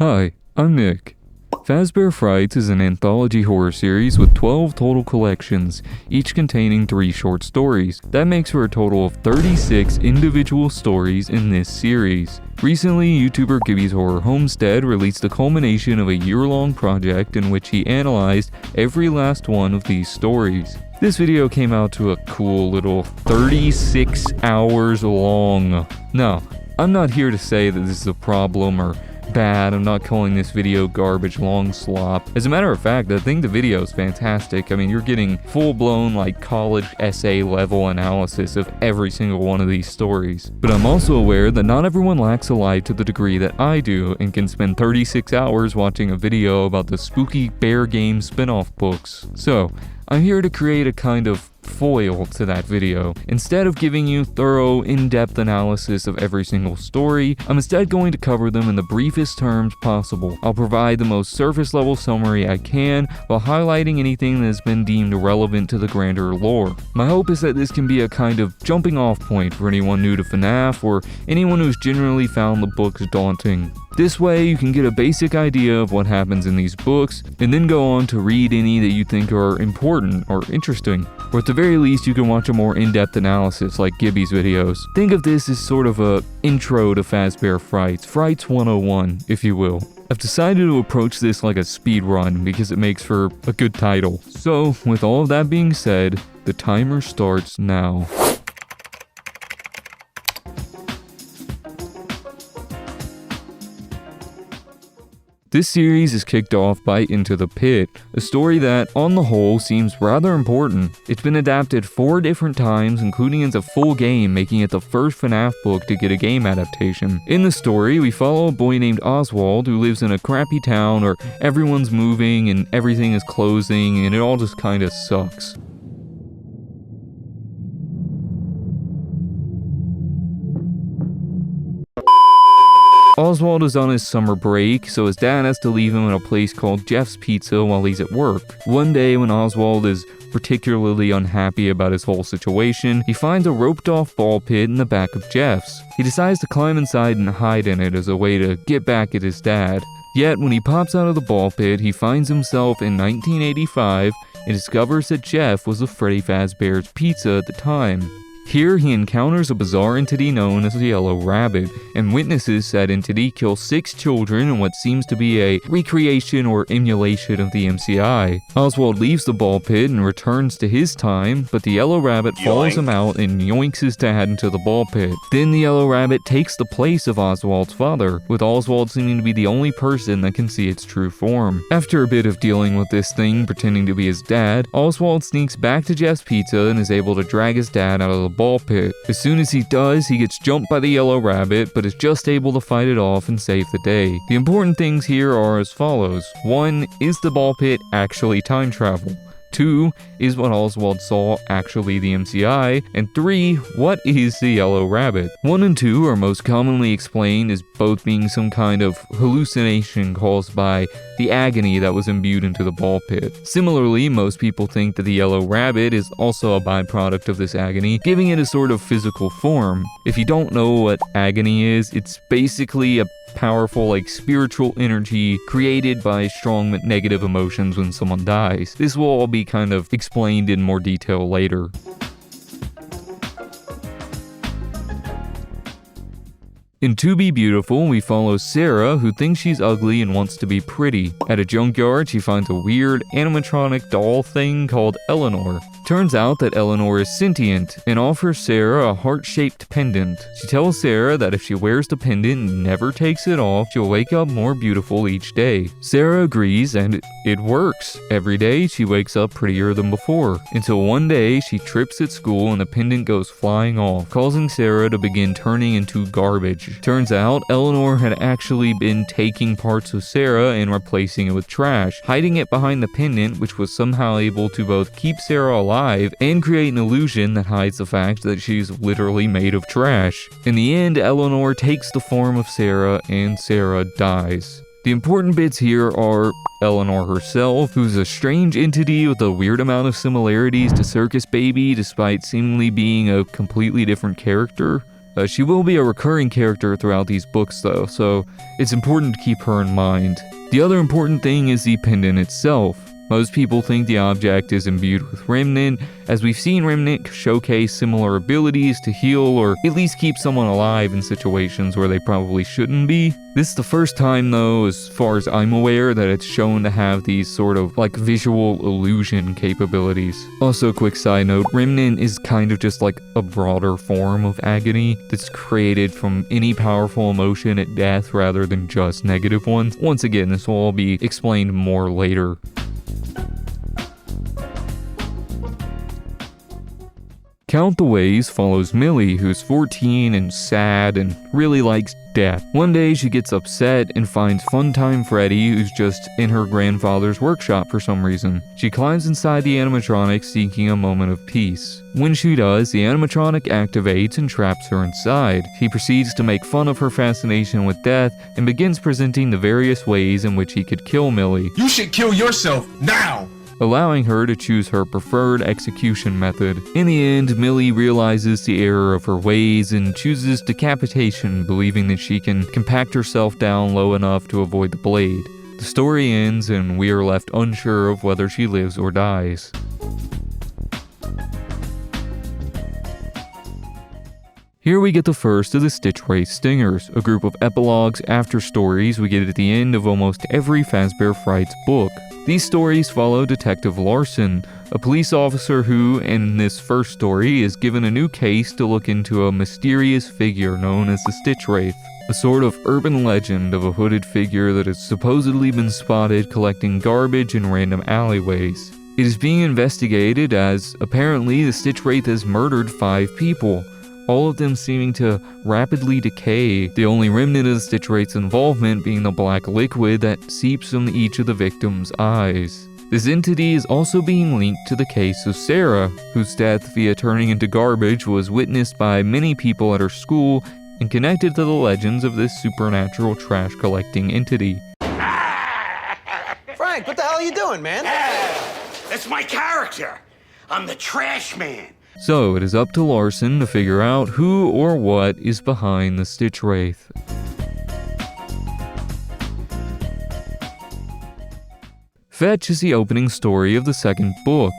Hi, I'm Nick. Fazbear Frights is an anthology horror series with 12 total collections, each containing 3 short stories. That makes for a total of 36 individual stories in this series. Recently, YouTuber Gibby's Horror Homestead released the culmination of a year-long project in which he analyzed every last one of these stories. This video came out to a cool little 36 hours long. No, I'm not here to say that this is a problem or bad. I'm not calling this video garbage long slop. As a matter of fact, I think the video is fantastic. I mean, you're getting full-blown like college essay level analysis of every single one of these stories. But I'm also aware that not everyone lacks a life to the degree that I do and can spend 36 hours watching a video about the spooky bear game spin-off books. So, I'm here to create a kind of foil to that video. Instead of giving you thorough, in-depth analysis of every single story, I'm instead going to cover them in the briefest terms possible. I'll provide the most surface-level summary I can while highlighting anything that has been deemed relevant to the grander lore. My hope is that this can be a kind of jumping-off point for anyone new to FNAF or anyone who's generally found the books daunting. This way, you can get a basic idea of what happens in these books, and then go on to read any that you think are important or interesting. Or at the very least, you can watch a more in-depth analysis like Gibby's videos. Think of this as sort of a intro to Fazbear Frights, Frights 101, if you will. I've decided to approach this like a speedrun because it makes for a good title. So, with all of that being said, the timer starts now. This series is kicked off by Into the Pit, a story that, on the whole, seems rather important. It's been adapted 4 different times, including as a full game, making it the first FNAF book to get a game adaptation. In the story, we follow a boy named Oswald who lives in a crappy town where everyone's moving and everything is closing and it all just kinda sucks. Oswald is on his summer break, so his dad has to leave him at a place called Jeff's Pizza while he's at work. One day when Oswald is particularly unhappy about his whole situation, he finds a roped-off ball pit in the back of Jeff's. He decides to climb inside and hide in it as a way to get back at his dad. Yet, when he pops out of the ball pit, he finds himself in 1985 and discovers that Jeff was a Freddy Fazbear's Pizza at the time. Here, he encounters a bizarre entity known as the Yellow Rabbit, and witnesses that entity kill 6 children in what seems to be a recreation or emulation of the MCI. Oswald leaves the ball pit and returns to his time, but the Yellow Rabbit follows him out and yoinks his dad into the ball pit. Then the Yellow Rabbit takes the place of Oswald's father, with Oswald seeming to be the only person that can see its true form. After a bit of dealing with this thing pretending to be his dad, Oswald sneaks back to Jeff's Pizza and is able to drag his dad out of the ball pit. As soon as he does, he gets jumped by the Yellow Rabbit, but is just able to fight it off and save the day. The important things here are as follows. 1. Is the ball pit actually time travel? 2. Is what Oswald saw actually the MCI? And 3. What is the Yellow Rabbit? 1 and 2 are most commonly explained as both being some kind of hallucination caused by the agony that was imbued into the ball pit. Similarly, most people think that the Yellow Rabbit is also a byproduct of this agony, giving it a sort of physical form. If you don't know what agony is, it's basically a powerful, like, spiritual energy created by strong negative emotions when someone dies. This will all be kind of explained in more detail later. In To Be Beautiful, we follow Sarah, who thinks she's ugly and wants to be pretty. At a junkyard, she finds a weird animatronic doll thing called Eleanor. Turns out that Eleanor is sentient and offers Sarah a heart-shaped pendant. She tells Sarah that if she wears the pendant and never takes it off, she'll wake up more beautiful each day. Sarah agrees and it works. Every day she wakes up prettier than before, until one day she trips at school and the pendant goes flying off, causing Sarah to begin turning into garbage. Turns out Eleanor had actually been taking parts of Sarah and replacing it with trash, hiding it behind the pendant, which was somehow able to both keep Sarah alive and create an illusion that hides the fact that she's literally made of trash. In the end, Eleanor takes the form of Sarah and Sarah dies. The important bits here are Eleanor herself, who's a strange entity with a weird amount of similarities to Circus Baby despite seemingly being a completely different character. She will be a recurring character throughout these books though, so it's important to keep her in mind. The other important thing is the pendant itself. Most people think the object is imbued with Remnant, as we've seen Remnant showcase similar abilities to heal or at least keep someone alive in situations where they probably shouldn't be. This is the first time though, as far as I'm aware, that it's shown to have these sort of like visual illusion capabilities. Also, quick side note, Remnant is kind of just like a broader form of agony that's created from any powerful emotion at death rather than just negative ones. Once again, this will all be explained more later. Count the Ways follows Millie, who's 14 and sad and really likes death. One day she gets upset and finds Funtime Freddy, who's just in her grandfather's workshop for some reason. She climbs inside the animatronic seeking a moment of peace. When she does, the animatronic activates and traps her inside. He proceeds to make fun of her fascination with death and begins presenting the various ways in which he could kill Millie. You should kill yourself now! Allowing her to choose her preferred execution method. In the end, Millie realizes the error of her ways and chooses decapitation, believing that she can compact herself down low enough to avoid the blade. The story ends and we are left unsure of whether she lives or dies. Here we get the first of the Sitchwraith Stingers, a group of epilogues after stories we get at the end of almost every Fazbear Frights book. These stories follow Detective Larson, a police officer who, in this first story, is given a new case to look into a mysterious figure known as the Sitchwraith, a sort of urban legend of a hooded figure that has supposedly been spotted collecting garbage in random alleyways. It is being investigated as, apparently, the Sitchwraith has murdered 5 people, all of them seeming to rapidly decay, the only remnant of the Sitchwraith's involvement being the black liquid that seeps from each of the victims' eyes. This entity is also being linked to the case of Sarah, whose death via turning into garbage was witnessed by many people at her school and connected to the legends of this supernatural trash collecting entity. Frank, what the hell are you doing, man? That's my character. I'm the trash man. So it is up to Larson to figure out who or what is behind the Sitchwraith. Fetch is the opening story of the second book.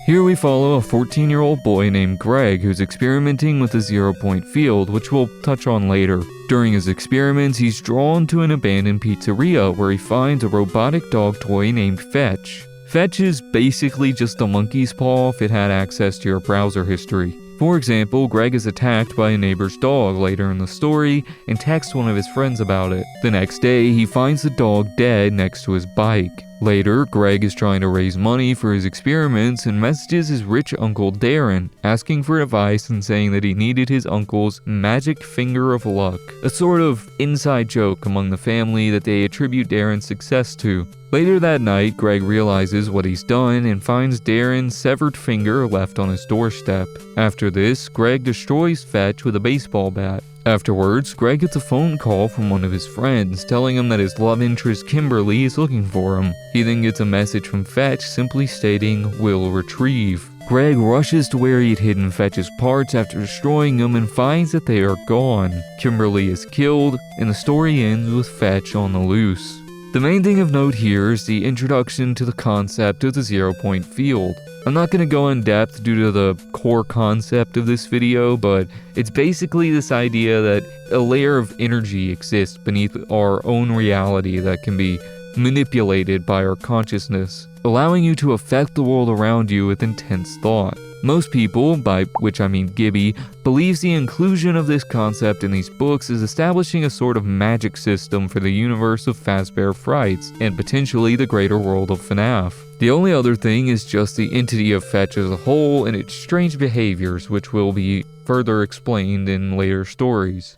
Here we follow a 14-year-old boy named Greg who's experimenting with a 0-point field, which we'll touch on later. During his experiments, he's drawn to an abandoned pizzeria where he finds a robotic dog toy named Fetch. Fetch is basically just a monkey's paw if it had access to your browser history. For example, Greg is attacked by a neighbor's dog later in the story and texts one of his friends about it. The next day, he finds the dog dead next to his bike. Later, Greg is trying to raise money for his experiments and messages his rich uncle Darren, asking for advice and saying that he needed his uncle's magic finger of luck, a sort of inside joke among the family that they attribute Darren's success to. Later that night, Greg realizes what he's done and finds Darren's severed finger left on his doorstep. After this, Greg destroys Fetch with a baseball bat. Afterwards, Greg gets a phone call from one of his friends telling him that his love interest Kimberly is looking for him. He then gets a message from Fetch simply stating, "Will retrieve." Greg rushes to where he'd hidden Fetch's parts after destroying them and finds that they are gone. Kimberly is killed, and the story ends with Fetch on the loose. The main thing of note here is the introduction to the concept of the 0-point field. I'm not going to go in depth due to the core concept of this video, but it's basically this idea that a layer of energy exists beneath our own reality that can be manipulated by our consciousness, allowing you to affect the world around you with intense thought. Most people, by which I mean Gibby, believes the inclusion of this concept in these books is establishing a sort of magic system for the universe of Fazbear Frights, and potentially the greater world of FNAF. The only other thing is just the entity of Fetch as a whole and its strange behaviors, which will be further explained in later stories.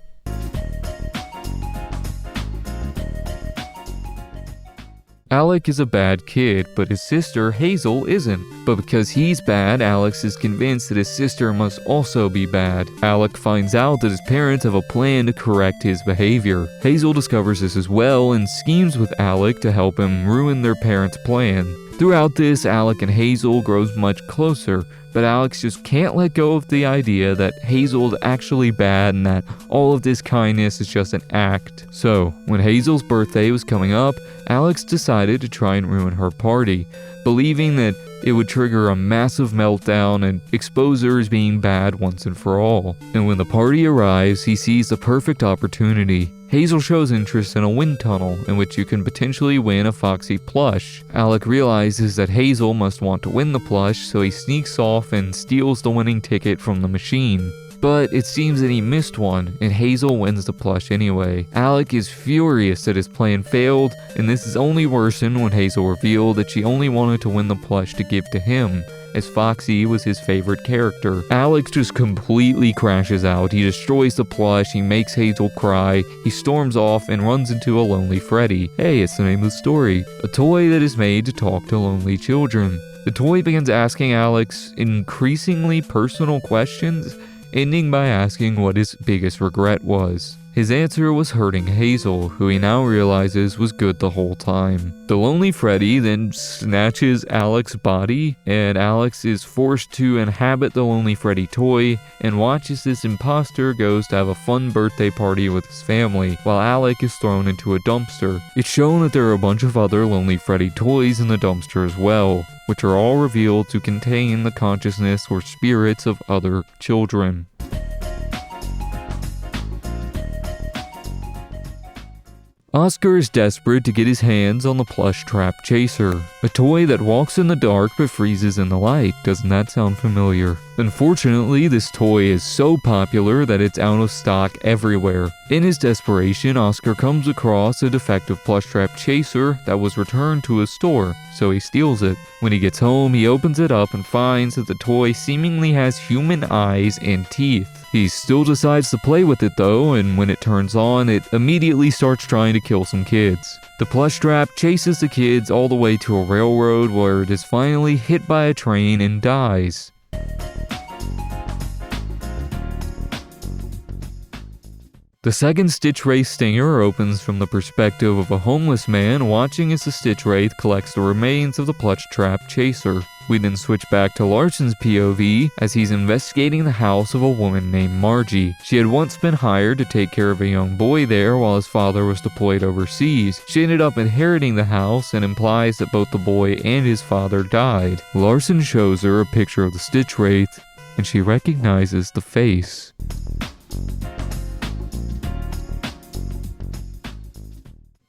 Alec is a bad kid, but his sister Hazel isn't. But because he's bad, Alex is convinced that his sister must also be bad. Alec finds out that his parents have a plan to correct his behavior. Hazel discovers this as well and schemes with Alec to help him ruin their parents' plan. Throughout this, Alec and Hazel grows much closer, but Alex just can't let go of the idea that Hazel's actually bad and that all of this kindness is just an act. So, when Hazel's birthday was coming up, Alex decided to try and ruin her party, believing that it would trigger a massive meltdown and expose her as being bad once and for all. And when the party arrives, he sees the perfect opportunity. Hazel shows interest in a wind tunnel in which you can potentially win a Foxy plush. Alec realizes that Hazel must want to win the plush, so he sneaks off and steals the winning ticket from the machine. But it seems that he missed one, and Hazel wins the plush anyway. Alec is furious that his plan failed, and this is only worsened when Hazel revealed that she only wanted to win the plush to give to him, as Foxy was his favorite character. Alex just completely crashes out. He destroys the plush, he makes Hazel cry, he storms off and runs into a lonely Freddy. Hey, it's the name of the story. A toy that is made to talk to lonely children. The toy begins asking Alex increasingly personal questions, ending by asking what his biggest regret was. His answer was hurting Hazel, who he now realizes was good the whole time. The lonely Freddy then snatches Alex's body, and Alex is forced to inhabit the lonely Freddy toy and watches this imposter goes to have a fun birthday party with his family, while Alec is thrown into a dumpster. It's shown that there are a bunch of other lonely Freddy toys in the dumpster as well, which are all revealed to contain the consciousness or spirits of other children. Oscar is desperate to get his hands on the plush trap chaser, a toy that walks in the dark but freezes in the light. Doesn't that sound familiar? Unfortunately, this toy is so popular that it's out of stock everywhere. In his desperation, Oscar comes across a defective plush trap chaser that was returned to his store, so he steals it. When he gets home, he opens it up and finds that the toy seemingly has human eyes and teeth. He still decides to play with it though, and when it turns on, it immediately starts trying to kill some kids. The plush trap chases the kids all the way to a railroad where it is finally hit by a train and dies. The second Sitchwraith Stinger opens from the perspective of a homeless man watching as the Sitchwraith collects the remains of the plush trap chaser. We then switch back to Larson's POV as he's investigating the house of a woman named Margie. She had once been hired to take care of a young boy there while his father was deployed overseas. She ended up inheriting the house and implies that both the boy and his father died. Larson shows her a picture of the Sitchwraith, and she recognizes the face.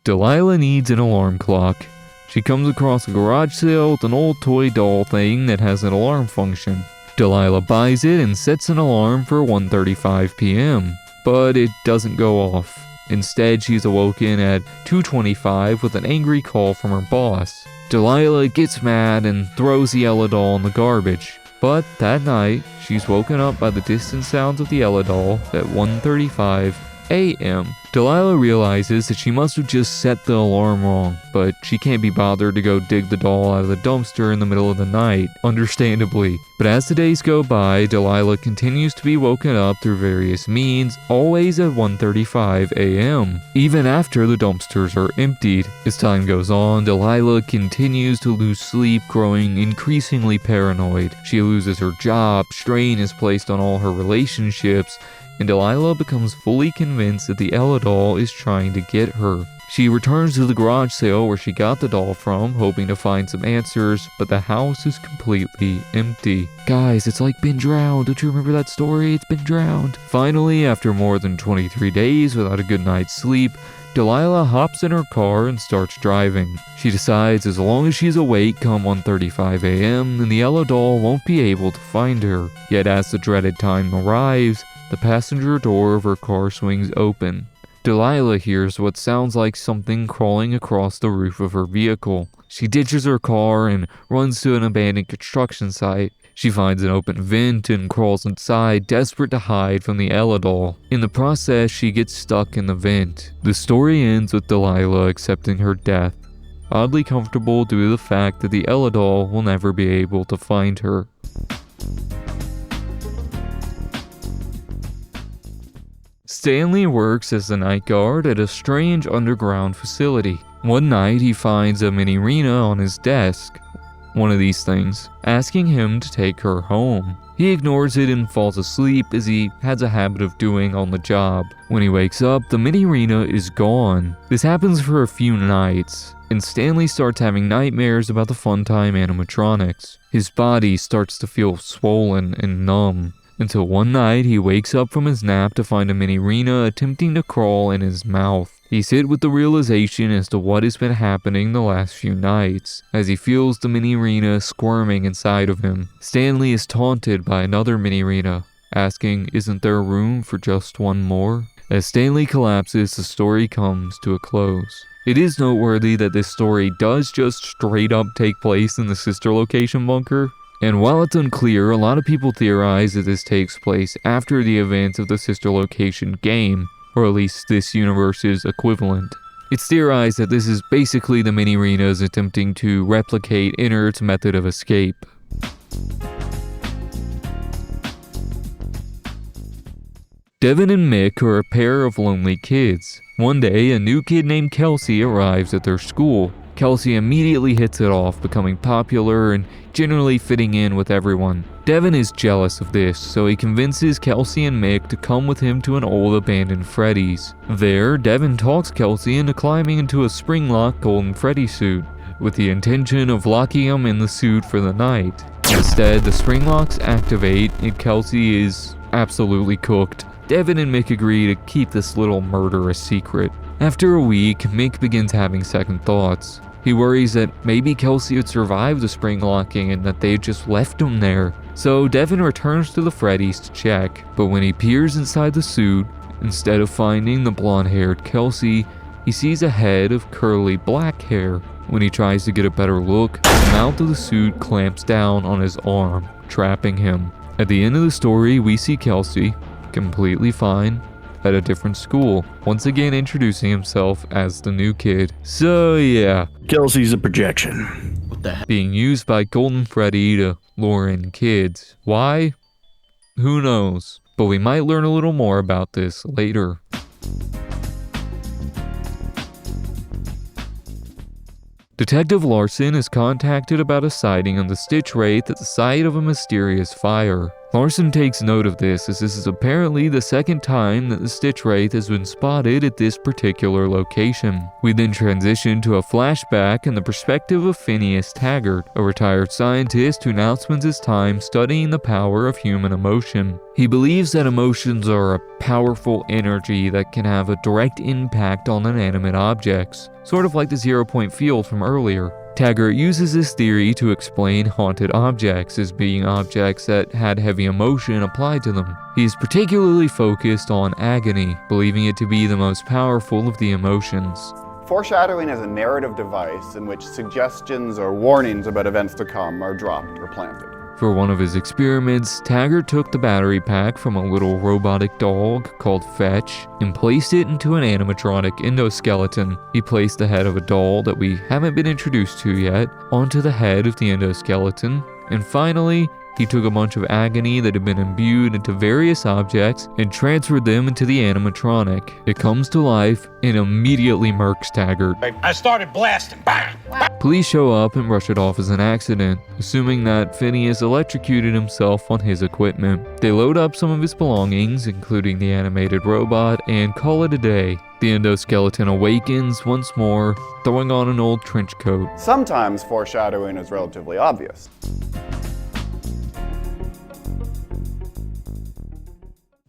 Delilah needs an alarm clock. She comes across a garage sale with an old toy doll thing that has an alarm function. Delilah buys it and sets an alarm for 1:35 p.m., but it doesn't go off. Instead, she's awoken at 2:25 with an angry call from her boss. Delilah gets mad and throws the Ella doll in the garbage. But that night, she's woken up by the distant sounds of the Ella doll at 1:35 a.m. Delilah realizes that she must have just set the alarm wrong, but she can't be bothered to go dig the doll out of the dumpster in the middle of the night, understandably. But as the days go by, Delilah continues to be woken up through various means, always at 1:35 a.m., even after the dumpsters are emptied. As time goes on, Delilah continues to lose sleep, growing increasingly paranoid. She loses her job, strain is placed on all her relationships, and Delilah becomes fully convinced that the Ella doll is trying to get her. She returns to the garage sale where she got the doll from, hoping to find some answers, but the house is completely empty. Guys, it's like been drowned. Don't you remember that story? It's been drowned. Finally, after more than 23 days without a good night's sleep, Delilah hops in her car and starts driving. She decides as long as she's awake come 1:35 a.m., then the Ella doll won't be able to find her. Yet as the dreaded time arrives, the passenger door of her car swings open. Delilah hears what sounds like something crawling across the roof of her vehicle. She ditches her car and runs to an abandoned construction site. She finds an open vent and crawls inside, desperate to hide from the Ella doll. In the process, she gets stuck in the vent. The story ends with Delilah accepting her death, oddly comfortable due to the fact that the Ella doll will never be able to find her. Stanley works as the night guard at a strange underground facility. One night, he finds a mini-arena on his desk. one of these things, asking him to take her home. He ignores it and falls asleep, as he has a habit of doing on the job. When he wakes up, the mini arena is gone. This happens for a few nights, and Stanley starts having nightmares about the Funtime animatronics. His body starts to feel swollen and numb, until one night he wakes up from his nap to find a mini arena attempting to crawl in his mouth. He's hit with the realization as to what has been happening the last few nights, as he feels the mini arena squirming inside of him. Stanley is taunted by another mini arena, asking, "Isn't there room for just one more?" As Stanley collapses, the story comes to a close. It is noteworthy that this story does just straight up take place in the sister location bunker. And while it's unclear, a lot of people theorize that this takes place after the events of the sister location game, or at least this universe's equivalent. It's theorized that this is basically the mini arenas attempting to replicate Innerd's method of escape. Devin and Mick are a pair of lonely kids. One day, a new kid named Kelsey arrives at their school. Kelsey immediately hits it off, becoming popular and generally fitting in with everyone. Devin is jealous of this, so he convinces Kelsey and Mick to come with him to an old abandoned Freddy's. There, Devin talks Kelsey into climbing into a spring-lock Golden Freddy suit, with the intention of locking him in the suit for the night. Instead, the spring locks activate and Kelsey is absolutely cooked. Devin and Mick agree to keep this little murder a secret. After a week, Mick begins having second thoughts. He worries that maybe Kelsey had survived the spring locking and that they had just left him there. So Devin returns to the Freddy's to check, but when he peers inside the suit, instead of finding the blonde-haired Kelsey, he sees a head of curly black hair. When he tries to get a better look, the mouth of the suit clamps down on his arm, trapping him. At the end of the story, we see Kelsey, completely fine, at a different school, once again introducing himself as the new kid. So yeah, Kelsey's a projection. What the heck? being used by Golden Freddy to lure in kids. Why? Who knows? But we might learn a little more about this later. Detective Larson is contacted about a sighting of the Sitchwraith at the site of a mysterious fire. Larson takes note of this, as this is apparently the second time that the Sitchwraith has been spotted at this particular location. We then transition to a flashback in the perspective of Phineas Taggart, a retired scientist who now spends his time studying the power of human emotion. He believes that emotions are a powerful energy that can have a direct impact on inanimate objects, sort of like the 0-point field from earlier. Taggart uses this theory to explain haunted objects as being objects that had heavy emotion applied to them. He is particularly focused on agony, believing it to be the most powerful of the emotions. Foreshadowing is a narrative device in which suggestions or warnings about events to come are dropped or planted. For one of his experiments, Taggart took the battery pack from a little robotic dog called Fetch and placed it into an animatronic endoskeleton. He placed the head of a doll that we haven't been introduced to yet onto the head of the endoskeleton, and finally, he took a bunch of agony that had been imbued into various objects and transferred them into the animatronic. It comes to life and immediately murks Taggart. I started blasting. Bang! Police show up and rush it off as an accident, assuming that Phineas electrocuted himself on his equipment. They load up some of his belongings, including the animated robot, and call it a day. The endoskeleton awakens once more, throwing on an old trench coat. Sometimes foreshadowing is relatively obvious.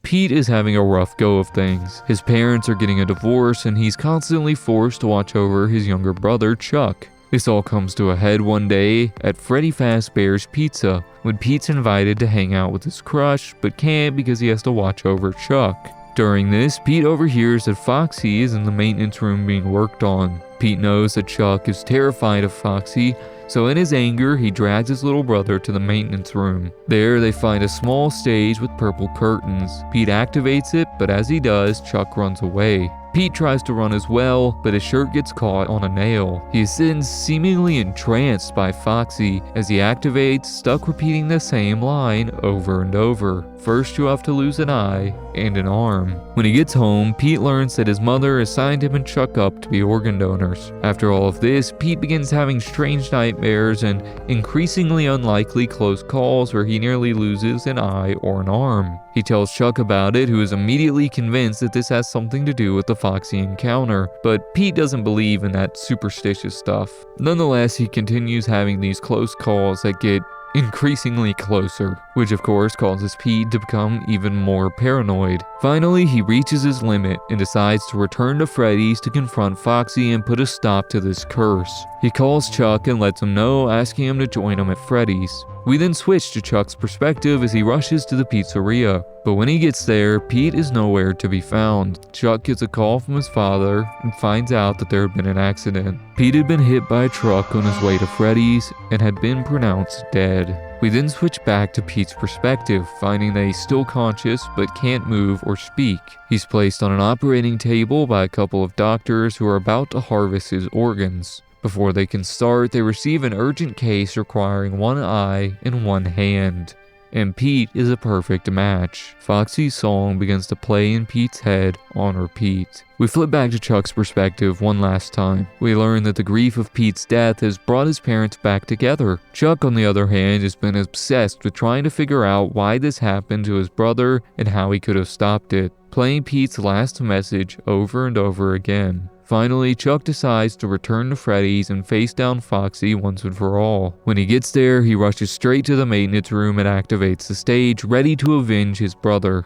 Pete is having a rough go of things. His parents are getting a divorce and he's constantly forced to watch over his younger brother, Chuck. This all comes to a head one day at Freddy Fazbear's Pizza, when Pete's invited to hang out with his crush, but can't because he has to watch over Chuck. During this, Pete overhears that Foxy is in the maintenance room being worked on. Pete knows that Chuck is terrified of Foxy, so in his anger, he drags his little brother to the maintenance room. There, they find a small stage with purple curtains. Pete activates it, but as he does, Chuck runs away. Pete tries to run as well, but his shirt gets caught on a nail. He is then seemingly entranced by Foxy as he activates, stuck repeating the same line over and over. First you have to lose an eye and an arm. When he gets home, Pete learns that his mother has signed him and Chuck up to be organ donors. After all of this, Pete begins having strange nightmares and increasingly unlikely close calls where he nearly loses an eye or an arm. He tells Chuck about it, who is immediately convinced that this has something to do with the Foxy encounter, but Pete doesn't believe in that superstitious stuff. Nonetheless, he continues having these close calls that get increasingly closer, which of course causes Pete to become even more paranoid. Finally, he reaches his limit and decides to return to Freddy's to confront Foxy and put a stop to this curse. He calls Chuck and lets him know, asking him to join him at Freddy's. We then switch to Chuck's perspective as he rushes to the pizzeria, but when he gets there, Pete is nowhere to be found. Chuck gets a call from his father and finds out that there had been an accident. Pete had been hit by a truck on his way to Freddy's and had been pronounced dead. We then switch back to Pete's perspective, finding that he's still conscious but can't move or speak. He's placed on an operating table by a couple of doctors who are about to harvest his organs. Before they can start, they receive an urgent case requiring one eye and one hand. And Pete is a perfect match. Foxy's song begins to play in Pete's head on repeat. We flip back to Chuck's perspective one last time. We learn that the grief of Pete's death has brought his parents back together. Chuck, on the other hand, has been obsessed with trying to figure out why this happened to his brother and how he could have stopped it, playing Pete's last message over and over again. Finally, Chuck decides to return to Freddy's and face down Foxy once and for all. When he gets there, he rushes straight to the maintenance room and activates the stage, ready to avenge his brother.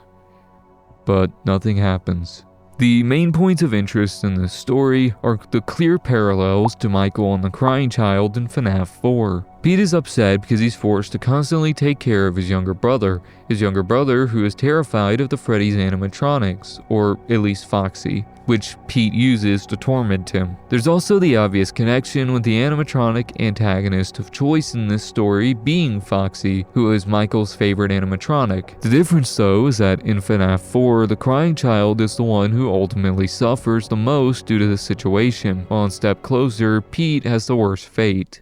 But nothing happens. The main points of interest in this story are the clear parallels to Michael and the Crying Child in FNAF 4. Pete is upset because he's forced to constantly take care of his younger brother who is terrified of the Freddy's animatronics, or at least Foxy, which Pete uses to torment him. There's also the obvious connection with the animatronic antagonist of choice in this story being Foxy, who is Michael's favorite animatronic. The difference though is that in FNAF 4, the Crying Child is the one who ultimately suffers the most due to the situation, while in Step Closer, Pete has the worst fate.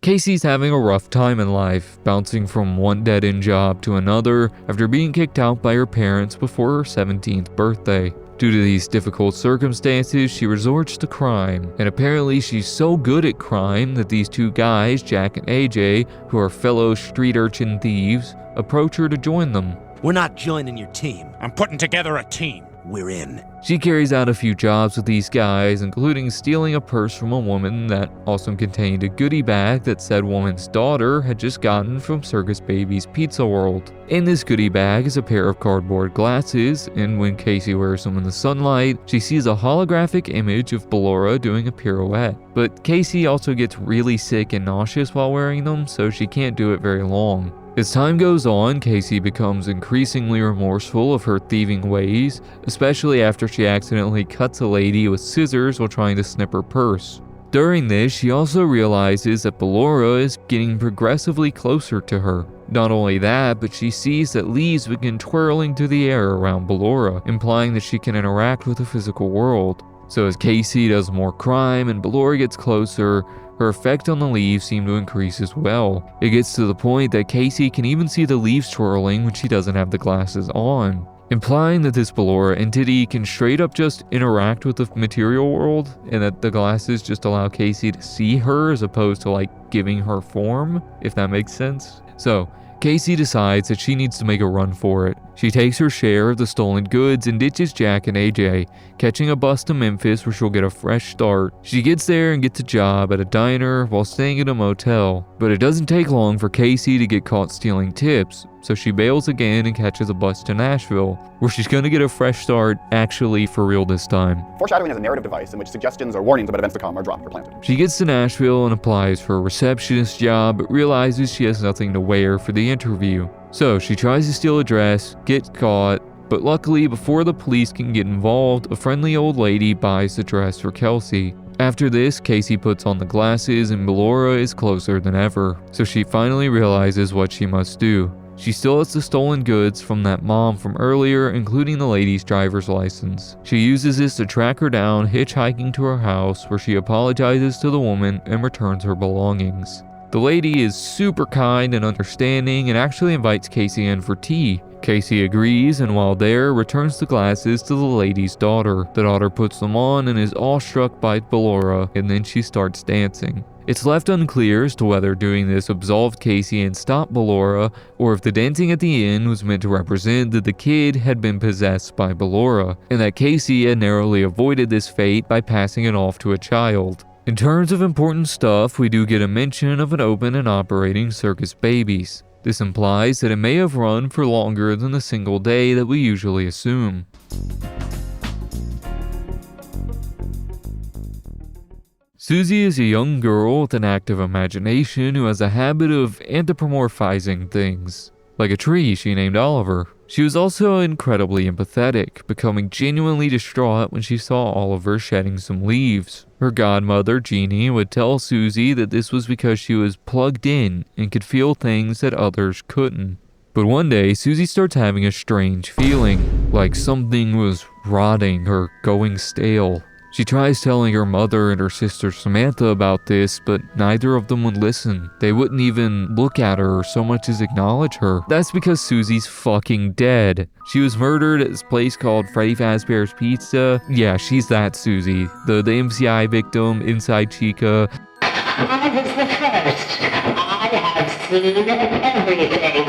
Casey's having a rough time in life, bouncing from one dead-end job to another after being kicked out by her parents before her 17th birthday. Due to these difficult circumstances, she resorts to crime, and apparently she's so good at crime that these two guys, Jack and AJ, who are fellow street urchin thieves, approach her to join them. We're not joining your team. I'm putting together a team. We're in. She carries out a few jobs with these guys, including stealing a purse from a woman that also contained a goodie bag that said woman's daughter had just gotten from Circus Baby's Pizza World. In this goodie bag is a pair of cardboard glasses, and when Casey wears them in the sunlight, she sees a holographic image of Ballora doing a pirouette. But Casey also gets really sick and nauseous while wearing them, so she can't do it very long. As time goes on, Casey becomes increasingly remorseful of her thieving ways, especially after she accidentally cuts a lady with scissors while trying to snip her purse. During this, she also realizes that Ballora is getting progressively closer to her. Not only that, but she sees that leaves begin twirling through the air around Ballora, implying that she can interact with the physical world. So as Casey does more crime and Ballora gets closer, her effect on the leaves seems to increase as well. It gets to the point that Casey can even see the leaves twirling when she doesn't have the glasses on, implying that this Ballora entity can straight up just interact with the material world, and that the glasses just allow Casey to see her as opposed to like giving her form, if that makes sense. So Casey decides that she needs to make a run for it. She takes her share of the stolen goods and ditches Jack and AJ, catching a bus to Memphis where she'll get a fresh start. She gets there and gets a job at a diner while staying at a motel, but it doesn't take long for Casey to get caught stealing tips, so she bails again and catches a bus to Nashville, where she's gonna get a fresh start, actually for real this time. Foreshadowing is a narrative device in which suggestions or warnings about events to come are dropped or planted. She gets to Nashville and applies for a receptionist job, but realizes she has nothing to wear for the interview. So she tries to steal a dress, gets caught, but luckily before the police can get involved, a friendly old lady buys the dress for Kelsey. After this, Casey puts on the glasses and Ballora is closer than ever, so she finally realizes what she must do. She still has the stolen goods from that mom from earlier, including the lady's driver's license. She uses this to track her down, hitchhiking to her house, where she apologizes to the woman and returns her belongings. The lady is super kind and understanding and actually invites Casey in for tea. Casey agrees, and while there, returns the glasses to the lady's daughter. The daughter puts them on and is awestruck by Ballora, and then she starts dancing. It's left unclear as to whether doing this absolved Casey and stopped Ballora, or if the dancing at the end was meant to represent that the kid had been possessed by Ballora, and that Casey had narrowly avoided this fate by passing it off to a child. In terms of important stuff, we do get a mention of an open and operating Circus Babies. This implies that it may have run for longer than the single day that we usually assume. Susie is a young girl with an active imagination who has a habit of anthropomorphizing things. Like a tree she named Oliver. She was also incredibly empathetic, becoming genuinely distraught when she saw Oliver shedding some leaves. Her godmother, Jeannie, would tell Susie that this was because she was plugged in and could feel things that others couldn't. But one day, Susie starts having a strange feeling, like something was rotting or going stale. She tries telling her mother and her sister Samantha about this, but neither of them would listen. They wouldn't even look at her or so much as acknowledge her. That's because Susie's fucking dead. She was murdered at this place called Freddy Fazbear's Pizza. Yeah, she's that Susie. The MCI victim inside Chica. I was the first. I have seen everything.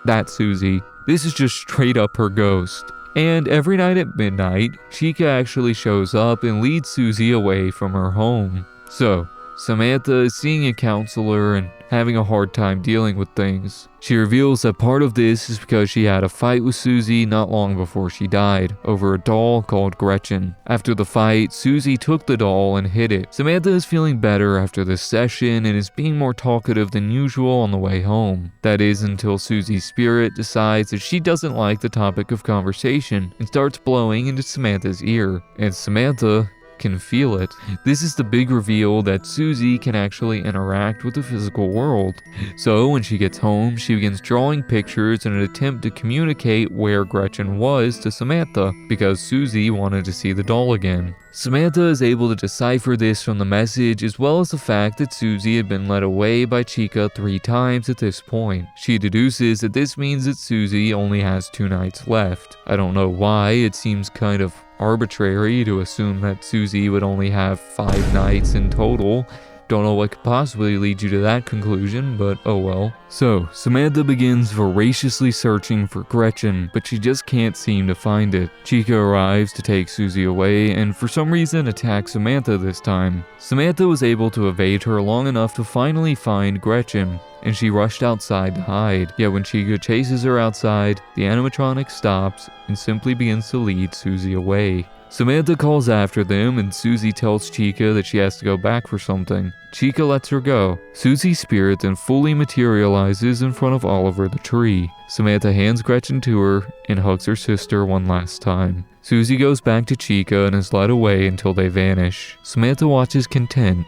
That Susie. This is just straight up her ghost. And every night at midnight, Chica actually shows up and leads Susie away from her home. So, Samantha is seeing a counselor and having a hard time dealing with things. She reveals that part of this is because she had a fight with Susie not long before she died, over a doll called Gretchen. After the fight, Susie took the doll and hid it. Samantha is feeling better after this session and is being more talkative than usual on the way home. That is until Susie's spirit decides that she doesn't like the topic of conversation and starts blowing into Samantha's ear. And Samantha can feel it. This is the big reveal that Susie can actually interact with the physical world. So when she gets home, she begins drawing pictures in an attempt to communicate where Gretchen was to Samantha, because Susie wanted to see the doll again. Samantha is able to decipher this from the message, as well as the fact that Susie had been led away by Chica 3 times at this point. She deduces that this means that Susie only has 2 nights left. I don't know why, it seems kind of arbitrary to assume that Susie would only have 5 nights in total. Don't know what could possibly lead you to that conclusion, but oh well. So, Samantha begins voraciously searching for Gretchen, but she just can't seem to find it. Chica arrives to take Susie away, and for some reason attacks Samantha this time. Samantha was able to evade her long enough to finally find Gretchen, and she rushed outside to hide. Yet when Chica chases her outside, the animatronic stops and simply begins to lead Susie away. Samantha calls after them, and Susie tells Chica that she has to go back for something. Chica lets her go. Susie's spirit then fully materializes in front of Oliver the tree. Samantha hands Gretchen to her and hugs her sister one last time. Susie goes back to Chica and is led away until they vanish. Samantha watches content,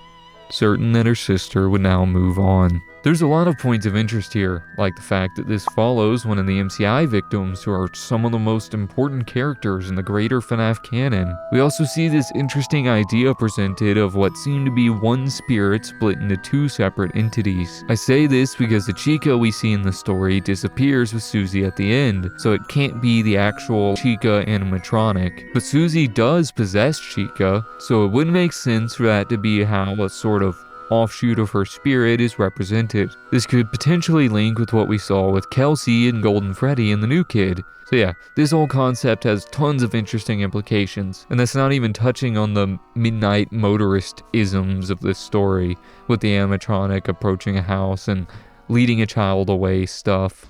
certain that her sister would now move on. There's a lot of points of interest here, like the fact that this follows one of the MCI victims who are some of the most important characters in the greater FNAF canon. We also see this interesting idea presented of what seem to be one spirit split into 2 separate entities. I say this because the Chica we see in the story disappears with Susie at the end, so it can't be the actual Chica animatronic. But Susie does possess Chica, so it would make sense for that to be how a sort of offshoot of her spirit is represented. This could potentially link with what we saw with Kelsey and Golden Freddy and the new kid. So yeah, this whole concept has tons of interesting implications, and that's not even touching on the midnight motorist isms of this story, with the animatronic approaching a house and leading a child away stuff.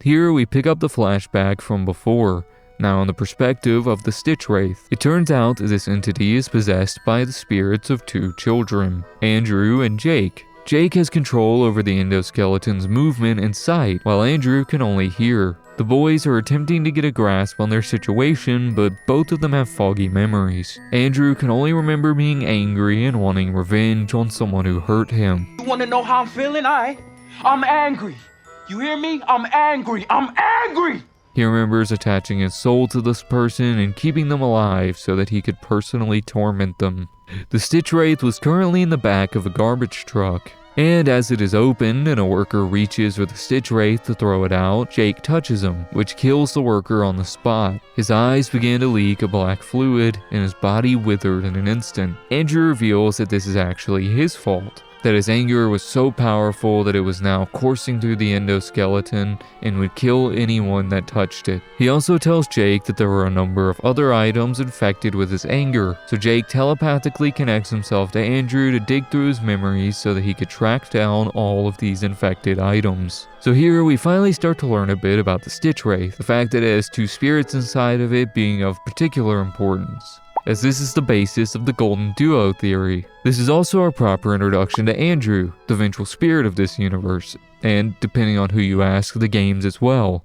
Here we pick up the flashback from before, now in the perspective of the Sitchwraith. It turns out that this entity is possessed by the spirits of 2 children, Andrew and Jake. Jake has control over the endoskeleton's movement and sight, while Andrew can only hear. The boys are attempting to get a grasp on their situation, but both of them have foggy memories. Andrew can only remember being angry and wanting revenge on someone who hurt him. You wanna know how I'm feeling? I'm angry. You hear me? I'm angry. I'm angry! He remembers attaching his soul to this person and keeping them alive so that he could personally torment them. The Sitchwraith was currently in the back of a garbage truck. And as it is opened and a worker reaches for the Sitchwraith to throw it out, Jake touches him, which kills the worker on the spot. His eyes began to leak a black fluid, and his body withered in an instant. Andrew reveals that this is actually his fault, that his anger was so powerful that it was now coursing through the endoskeleton and would kill anyone that touched it. He also tells Jake that there were a number of other items infected with his anger, so Jake telepathically connects himself to Andrew to dig through his memories so that he could track down all of these infected items. So here we finally start to learn a bit about the Sitchwraith, the fact that it has two spirits inside of it being of particular importance, as this is the basis of the Golden Duo theory. This is also our proper introduction to Andrew, the vengeful spirit of this universe, and depending on who you ask, the games as well.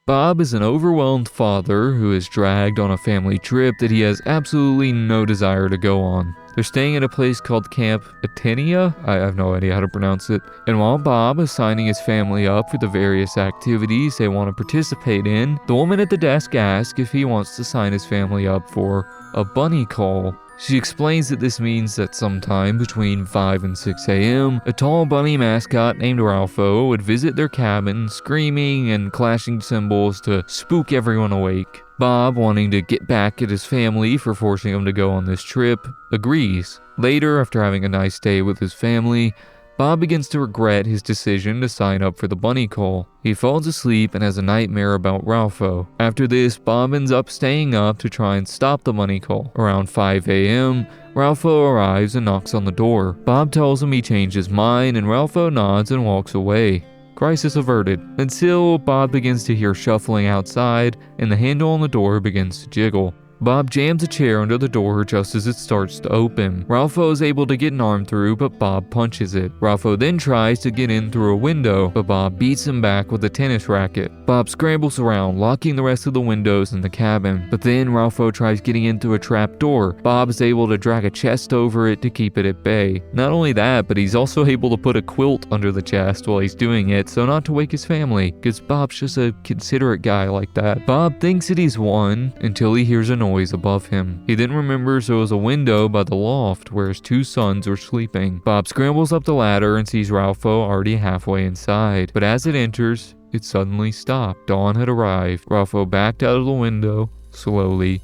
Bob is an overwhelmed father who is dragged on a family trip that he has absolutely no desire to go on. They're staying at a place called Camp Atenia. I have no idea how to pronounce it. And while Bob is signing his family up for the various activities they want to participate in, the woman at the desk asks if he wants to sign his family up for a bunny call. She explains that this means that sometime between 5 and 6 a.m., a tall bunny mascot named Ralpho would visit their cabin, screaming and clashing cymbals to spook everyone awake. Bob, wanting to get back at his family for forcing him to go on this trip, agrees. Later, after having a nice day with his family, Bob begins to regret his decision to sign up for the bunny call. He falls asleep and has a nightmare about Ralpho. After this, Bob ends up staying up to try and stop the bunny call. Around 5 a.m., Ralpho arrives and knocks on the door. Bob tells him he changed his mind, and Ralpho nods and walks away. Crisis averted, until Bob begins to hear shuffling outside and the handle on the door begins to jiggle. Bob jams a chair under the door just as it starts to open. Ralpho is able to get an arm through, but Bob punches it. Ralpho then tries to get in through a window, but Bob beats him back with a tennis racket. Bob scrambles around, locking the rest of the windows in the cabin, but then Ralpho tries getting in through a trap door. Bob is able to drag a chest over it to keep it at bay. Not only that, but he's also able to put a quilt under the chest while he's doing it, so not to wake his family, because Bob's just a considerate guy like that. Bob thinks that he's won until he hears a noise above him. He then remembers there was a window by the loft where his two sons were sleeping. Bob scrambles up the ladder and sees Ralpho already halfway inside, but as it enters, it suddenly stopped. Dawn had arrived. Ralpho backed out of the window slowly,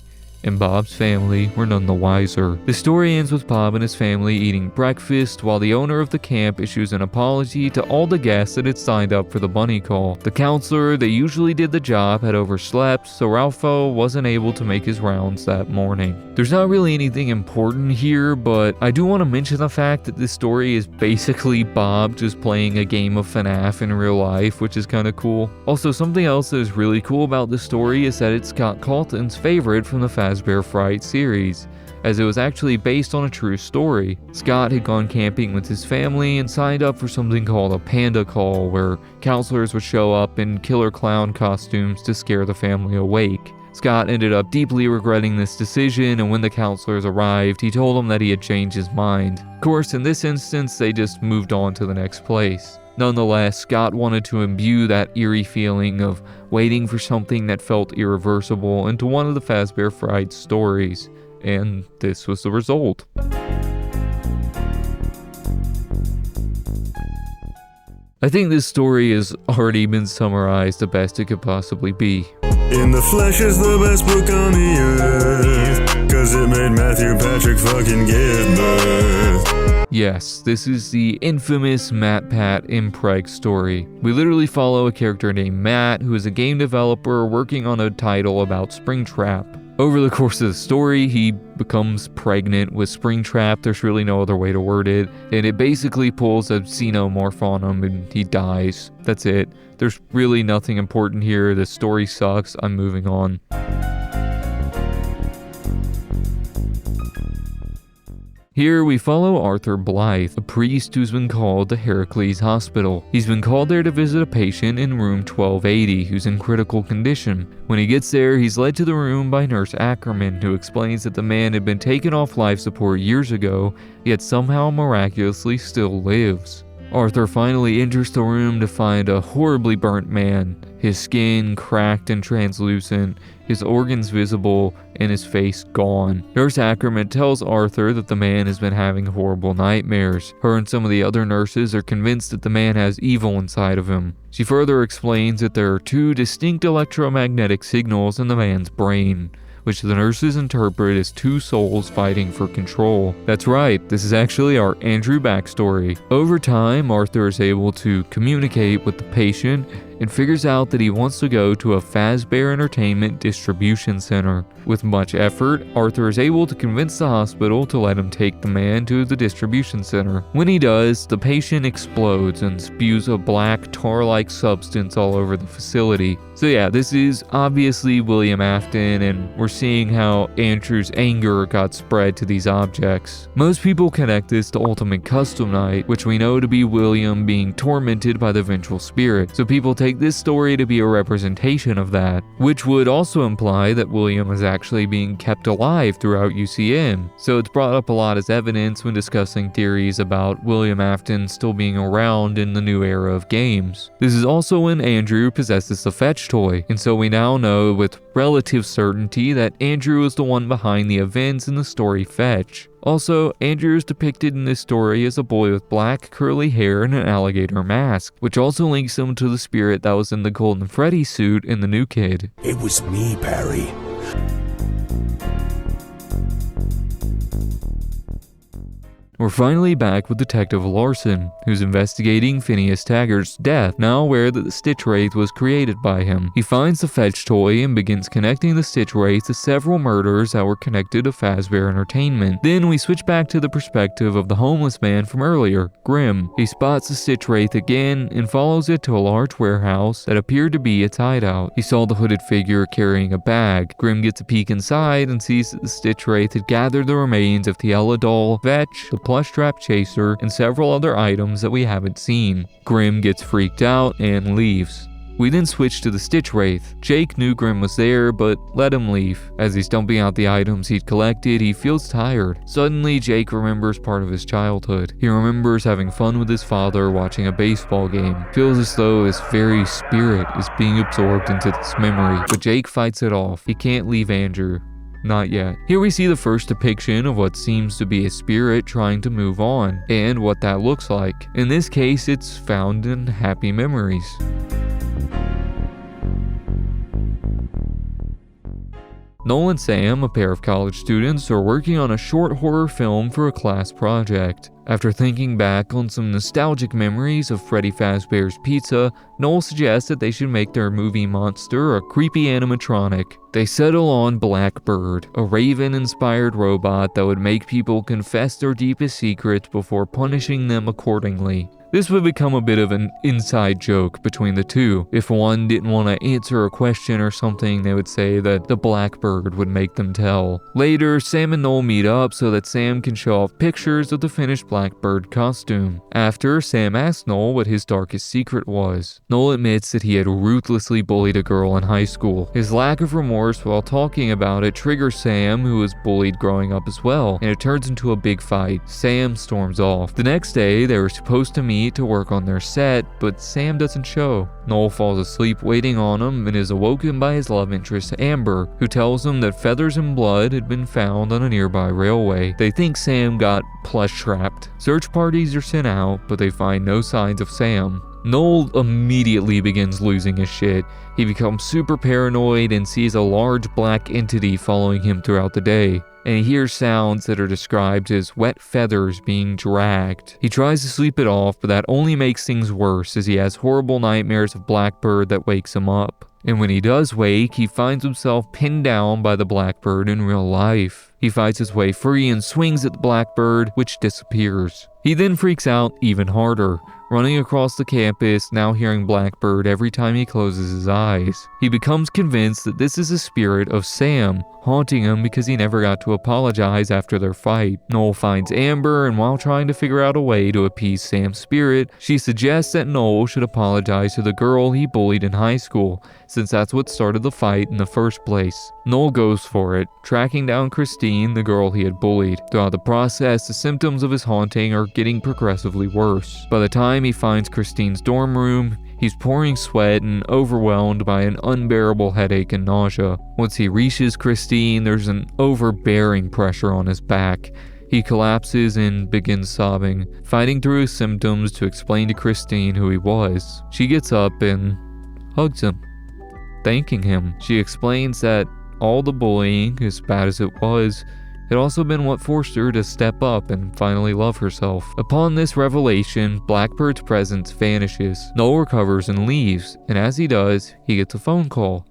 and Bob's family were none the wiser. The story ends with Bob and his family eating breakfast while the owner of the camp issues an apology to all the guests that had signed up for the bunny call. The counselor that usually did the job had overslept, so Ralpho wasn't able to make his rounds that morning. There's not really anything important here, but I do want to mention the fact that this story is basically Bob just playing a game of FNAF in real life, which is kind of cool. Also, something else that is really cool about this story is that it's Scott Calton's favorite from the Fazbear Frights series, as it was actually based on a true story. Scott had gone camping with his family and signed up for something called a panda call, where counselors would show up in killer clown costumes to scare the family awake. Scott ended up deeply regretting this decision, and when the counselors arrived, he told them that he had changed his mind. Of course, in this instance, they just moved on to the next place. Nonetheless, Scott wanted to imbue that eerie feeling of waiting for something that felt irreversible into one of the Fazbear Frights stories, and this was the result. I think this story has already been summarized the best it could possibly be. In the Flesh is the best book on the earth, 'cause it made Matthew Patrick fucking give birth. Yes, this is the infamous MatPat Impreg story. We literally follow a character named Matt, who is a game developer working on a title about Springtrap. Over the course of the story, he becomes pregnant with Springtrap. There's really no other way to word it. And it basically pulls a xenomorph on him and he dies. That's it. There's really nothing important here. The story sucks. I'm moving on. Here we follow Arthur Blythe, a priest who's been called to Heracles Hospital. He's been called there to visit a patient in room 1280 who's in critical condition. When he gets there, he's led to the room by Nurse Ackerman, who explains that the man had been taken off life support years ago, yet somehow miraculously still lives. Arthur finally enters the room to find a horribly burnt man, his skin cracked and translucent, his organs visible, and his face gone. Nurse Ackerman tells Arthur that the man has been having horrible nightmares. Her and some of the other nurses are convinced that the man has evil inside of him. She further explains that there are 2 distinct electromagnetic signals in the man's brain, which the nurses interpret as 2 souls fighting for control. That's right, this is actually our Andrew backstory. Over time, Arthur is able to communicate with the patient and figures out that he wants to go to a Fazbear Entertainment distribution center. With much effort, Arthur is able to convince the hospital to let him take the man to the distribution center. When he does, the patient explodes and spews a black tar-like substance all over the facility. So yeah, this is obviously William Afton, and we're seeing how Andrew's anger got spread to these objects. Most people connect this to Ultimate Custom Night, which we know to be William being tormented by the vengeful spirit. So people take this story to be a representation of that, which would also imply that William is actually being kept alive throughout UCM. So it's brought up a lot as evidence when discussing theories about William Afton still being around in the new era of games. This is also when Andrew possesses the fetch toy, and so we now know with relative certainty that Andrew is the one behind the events in the story Fetch. Also, Andrew is depicted in this story as a boy with black curly hair and an alligator mask, which also links him to the spirit that was in the Golden Freddy suit in The New Kid. It was me, Barry. We're finally back with Detective Larson, who's investigating Phineas Taggart's death, now aware that the Sitchwraith was created by him. He finds the fetch toy and begins connecting the Sitchwraith to several murders that were connected to Fazbear Entertainment. Then we switch back to the perspective of the homeless man from earlier, Grim. He spots the Sitchwraith again and follows it to a large warehouse that appeared to be its hideout. He saw the hooded figure carrying a bag. Grim gets a peek inside and sees that the Sitchwraith had gathered the remains of Tiella doll, Vetch, the plush trap chaser, and several other items that we haven't seen. Grim gets freaked out and leaves. We then switch to the Sitchwraith. Jake knew Grim was there, but let him leave. As he's dumping out the items he'd collected, he feels tired. Suddenly, Jake remembers part of his childhood. He remembers having fun with his father watching a baseball game. Feels as though his very spirit is being absorbed into this memory, but Jake fights it off. He can't leave Andrew. Not yet. Here we see the first depiction of what seems to be a spirit trying to move on, and what that looks like. In this case, it's found in Happy Memories. Noel and Sam, a pair of college students, are working on a short horror film for a class project. After thinking back on some nostalgic memories of Freddy Fazbear's Pizza, Noel suggests that they should make their movie monster a creepy animatronic. They settle on Blackbird, a Raven-inspired robot that would make people confess their deepest secrets before punishing them accordingly. This would become a bit of an inside joke between the two. If one didn't want to answer a question or something, they would say that the Blackbird would make them tell. Later, Sam and Noel meet up so that Sam can show off pictures of the finished Blackbird costume. After, Sam asks Noel what his darkest secret was. Noel admits that he had ruthlessly bullied a girl in high school. His lack of remorse while talking about it triggers Sam, who was bullied growing up as well, and it turns into a big fight. Sam storms off. The next day, they were supposed to meet to work on their set, but Sam doesn't show. Noel falls asleep waiting on him and is awoken by his love interest Amber, who tells him that feathers and blood had been found on a nearby railway. They think Sam got plush trapped. Search parties are sent out, but they find no signs of Sam. Noel immediately begins losing his shit. He becomes super paranoid and sees a large black entity following him throughout the day, and he hears sounds that are described as wet feathers being dragged. He tries to sleep it off, but that only makes things worse as he has horrible nightmares of Blackbird that wakes him up. And when he does wake, he finds himself pinned down by the Blackbird in real life. He fights his way free and swings at the Blackbird, which disappears. He then freaks out even harder. running across the campus, now hearing Blackbird every time he closes his eyes. He becomes convinced that this is a spirit of Sam, haunting him because he never got to apologize after their fight. Noel finds Amber, and while trying to figure out a way to appease Sam's spirit, she suggests that Noel should apologize to the girl he bullied in high school, since that's what started the fight in the first place. Noel goes for it, tracking down Christine, the girl he had bullied. Throughout the process, the symptoms of his haunting are getting progressively worse. By the time he finds Christine's dorm room, he's pouring sweat and overwhelmed by an unbearable headache and nausea. Once he reaches Christine, there's an overbearing pressure on his back. He collapses and begins sobbing, fighting through his symptoms to explain to Christine who he was. She gets up and hugs him, thanking him. She explains that all the bullying, as bad as it was, had also been what forced her to step up and finally love herself. Upon this revelation, Blackbird's presence vanishes. Noel recovers and leaves, and as he does, he gets a phone call.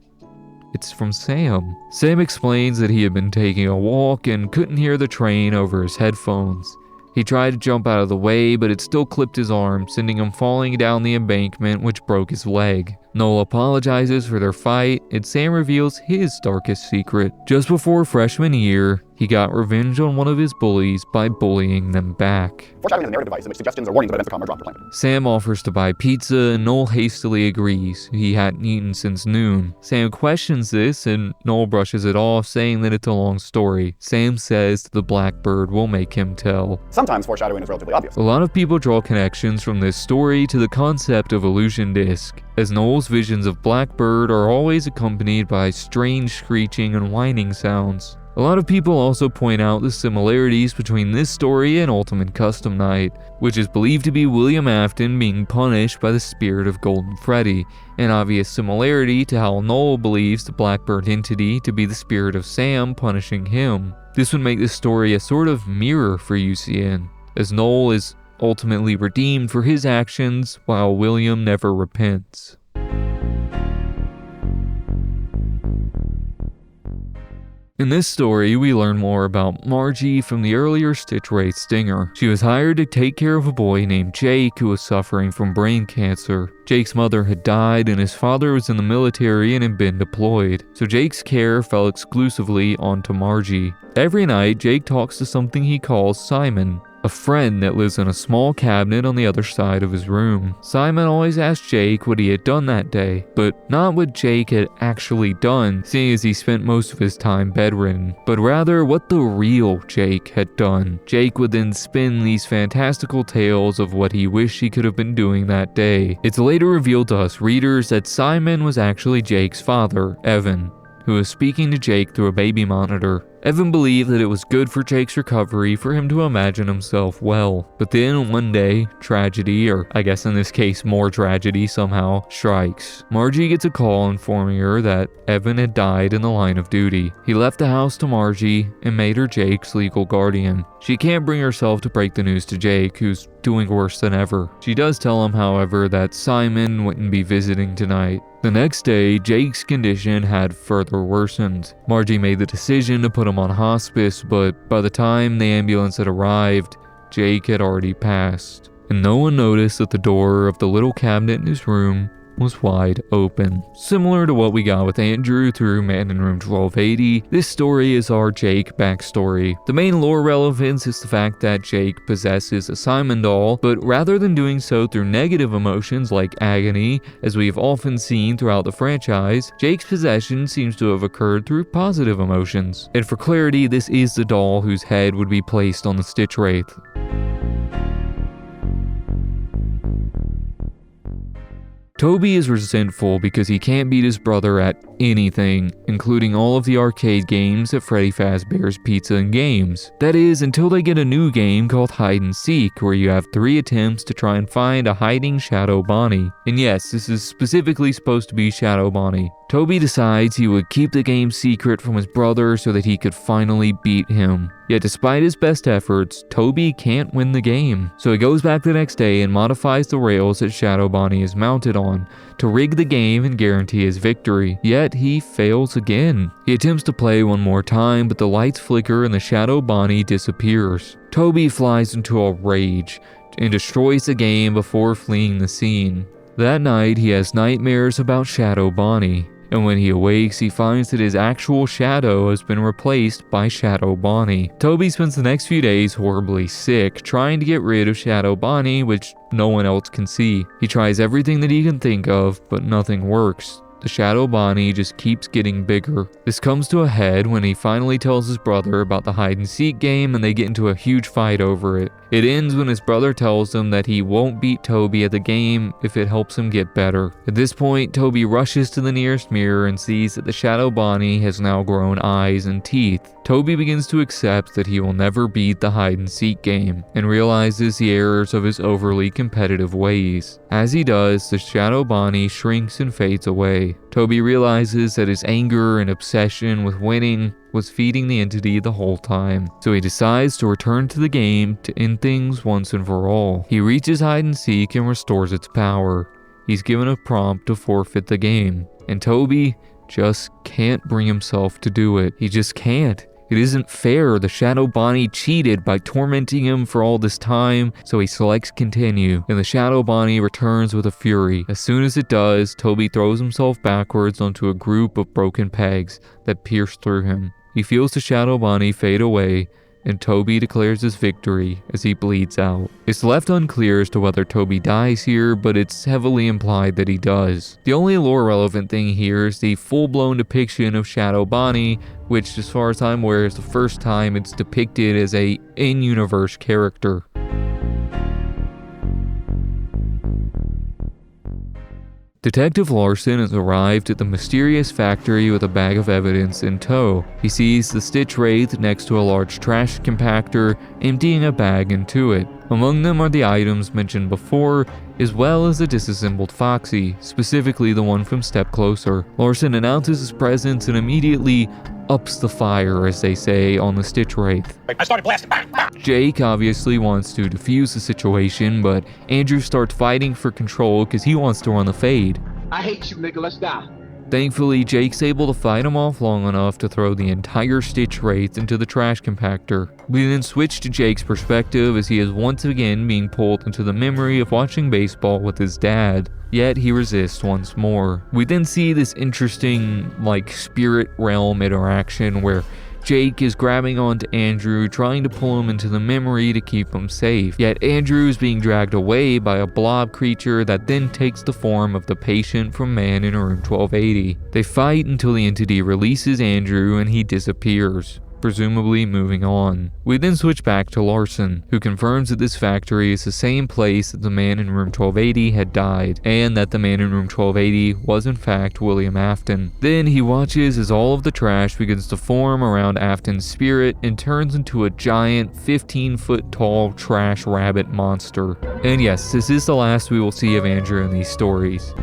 It's from Sam. Sam explains that he had been taking a walk and couldn't hear the train over his headphones. He tried to jump out of the way, but it still clipped his arm, sending him falling down the embankment, which broke his leg. Noel apologizes for their fight, and Sam reveals his darkest secret. Just before freshman year, he got revenge on one of his bullies by bullying them back. Foreshadowing is a narrative device in which suggestions or warnings about events to come are dropped or planted. Sam offers to buy pizza, and Noel hastily agrees. He hadn't eaten since noon. Sam questions this, and Noel brushes it off, saying that it's a long story. Sam says the Blackbird will make him tell. Sometimes foreshadowing is relatively obvious. A lot of people draw connections from this story to the concept of illusion disc, as Noel's visions of Blackbird are always accompanied by strange screeching and whining sounds. A lot of people also point out the similarities between this story and Ultimate Custom Night, which is believed to be William Afton being punished by the spirit of Golden Freddy, an obvious similarity to how Noel believes the Blackbird entity to be the spirit of Sam punishing him. This would make this story a sort of mirror for UCN, as Noel is ultimately redeemed for his actions while William never repents. In this story, we learn more about Margie from the earlier Sitchwraith Stinger. She was hired to take care of a boy named Jake who was suffering from brain cancer. Jake's mother had died and his father was in the military and had been deployed, so Jake's care fell exclusively onto Margie. Every night, Jake talks to something he calls Simon, a friend that lives in a small cabinet on the other side of his room. Simon always asked Jake what he had done that day, but not what Jake had actually done, seeing as he spent most of his time bedridden, but rather what the real Jake had done. Jake would then spin these fantastical tales of what he wished he could have been doing that day. It's later revealed to us readers that Simon was actually Jake's father, Evan, who was speaking to Jake through a baby monitor. Evan believed that it was good for Jake's recovery for him to imagine himself well. But then one day, tragedy, or I guess in this case more tragedy somehow, strikes. Margie gets a call informing her that Evan had died in the line of duty. He left the house to Margie and made her Jake's legal guardian. She can't bring herself to break the news to Jake, who's doing worse than ever. She does tell him, however, that Simon wouldn't be visiting tonight. The next day, Jake's condition had further worsened. Margie made the decision to put him on hospice, but by the time the ambulance had arrived, Jake had already passed. And no one noticed that the door of the little cabinet in his room was wide open. Similar to what we got with Andrew through Man in Room 1280, this story is our Jake backstory. The main lore relevance is the fact that Jake possesses a Simon doll, but rather than doing so through negative emotions like agony, as we've often seen throughout the franchise, Jake's possession seems to have occurred through positive emotions. And for clarity, this is the doll whose head would be placed on the Sitchwraith. Toby is resentful because he can't beat his brother at anything, including all of the arcade games at Freddy Fazbear's Pizza and Games. That is, until they get a new game called Hide and Seek, where you have 3 attempts to try and find a hiding Shadow Bonnie. And yes, this is specifically supposed to be Shadow Bonnie. Toby decides he would keep the game secret from his brother so that he could finally beat him. Yet despite his best efforts, Toby can't win the game. So he goes back the next day and modifies the rails that Shadow Bonnie is mounted on to rig the game and guarantee his victory. Yet he fails again. He attempts to play one more time, but the lights flicker and the Shadow Bonnie disappears. Toby flies into a rage, and destroys the game before fleeing the scene. That night, he has nightmares about Shadow Bonnie, and when he awakes, he finds that his actual shadow has been replaced by Shadow Bonnie. Toby spends the next few days horribly sick, trying to get rid of Shadow Bonnie, which no one else can see. He tries everything that he can think of, but nothing works. The Shadow Bonnie just keeps getting bigger. This comes to a head when he finally tells his brother about the hide-and-seek game and they get into a huge fight over it. It ends when his brother tells him that he won't beat Toby at the game if it helps him get better. At this point, Toby rushes to the nearest mirror and sees that the Shadow Bonnie has now grown eyes and teeth. Toby begins to accept that he will never beat the hide-and-seek game and realizes the errors of his overly competitive ways. As he does, the Shadow Bonnie shrinks and fades away. Toby realizes that his anger and obsession with winning was feeding the entity the whole time, so he decides to return to the game to end things once and for all. He reaches hide and seek and restores its power. He's given a prompt to forfeit the game, and Toby just can't bring himself to do it. He just can't. It isn't fair. The Shadow Bonnie cheated by tormenting him for all this time, so he selects continue, and the Shadow Bonnie returns with a fury. As soon as it does, Toby throws himself backwards onto a group of broken pegs that pierce through him. He feels the Shadow Bonnie fade away, and Toby declares his victory as he bleeds out. It's left unclear as to whether Toby dies here, but it's heavily implied that he does. The only lore relevant thing here is the full-blown depiction of Shadow Bonnie, which as far as I'm aware is the first time it's depicted as a in-universe character. Detective Larson has arrived at the mysterious factory with a bag of evidence in tow. He sees the Sitchwraith next to a large trash compactor, emptying a bag into it. Among them are the items mentioned before, as well as a disassembled Foxy, specifically the one from Step Closer. Larson announces his presence and immediately ups the fire, as they say, on the Sitchwraith. I started blasting. Jake obviously wants to defuse the situation, but Andrew starts fighting for control because he wants to run the fade. I hate you, nigga. Let's die. Thankfully, Jake's able to fight him off long enough to throw the entire Sitchwraith into the trash compactor. We then switch to Jake's perspective as he is once again being pulled into the memory of watching baseball with his dad. Yet he resists once more. We then see this interesting, spirit realm interaction where Jake is grabbing onto Andrew, trying to pull him into the memory to keep him safe. Yet Andrew is being dragged away by a blob creature that then takes the form of the patient from Man in Room 1280. They fight until the entity releases Andrew and he disappears, presumably moving on. We then switch back to Larson, who confirms that this factory is the same place that the man in room 1280 had died, and that the man in room 1280 was in fact William Afton. Then he watches as all of the trash begins to form around Afton's spirit and turns into a giant 15-foot tall trash rabbit monster. And yes, this is the last we will see of Andrew in these stories.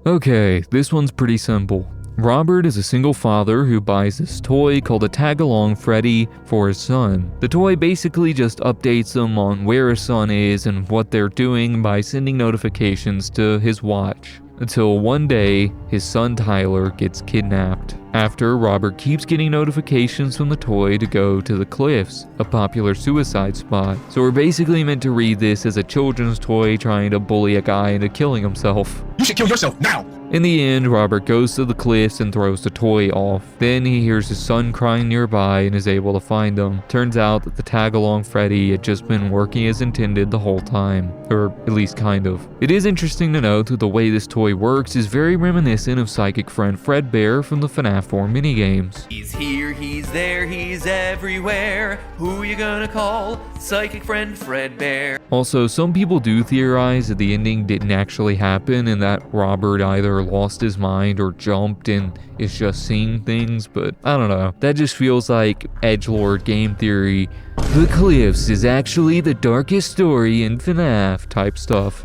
Okay, this one's pretty simple. Robert is a single father who buys this toy called a tag-along Freddy for his son. The toy basically just updates him on where his son is and what they're doing by sending notifications to his watch. Until one day, his son Tyler gets kidnapped. After, Robert keeps getting notifications from the toy to go to the cliffs, a popular suicide spot. So we're basically meant to read this as a children's toy trying to bully a guy into killing himself. You should kill yourself now! In the end, Robert goes to the cliffs and throws the toy off. Then he hears his son crying nearby and is able to find him. Turns out that the tag-along Freddy had just been working as intended the whole time. Or at least kind of. It is interesting to note that the way this toy works is very reminiscent of Psychic Friend Fredbear from the FNAF 4 minigames. He's here, he's there, he's everywhere. Who you gonna call? Psychic Friend Fredbear. Also, some people do theorize that the ending didn't actually happen and that Robert either lost his mind or jumped and is just seeing things, but I don't know. That just feels like edgelord game theory. The Cliffs is actually the darkest story in FNAF type stuff.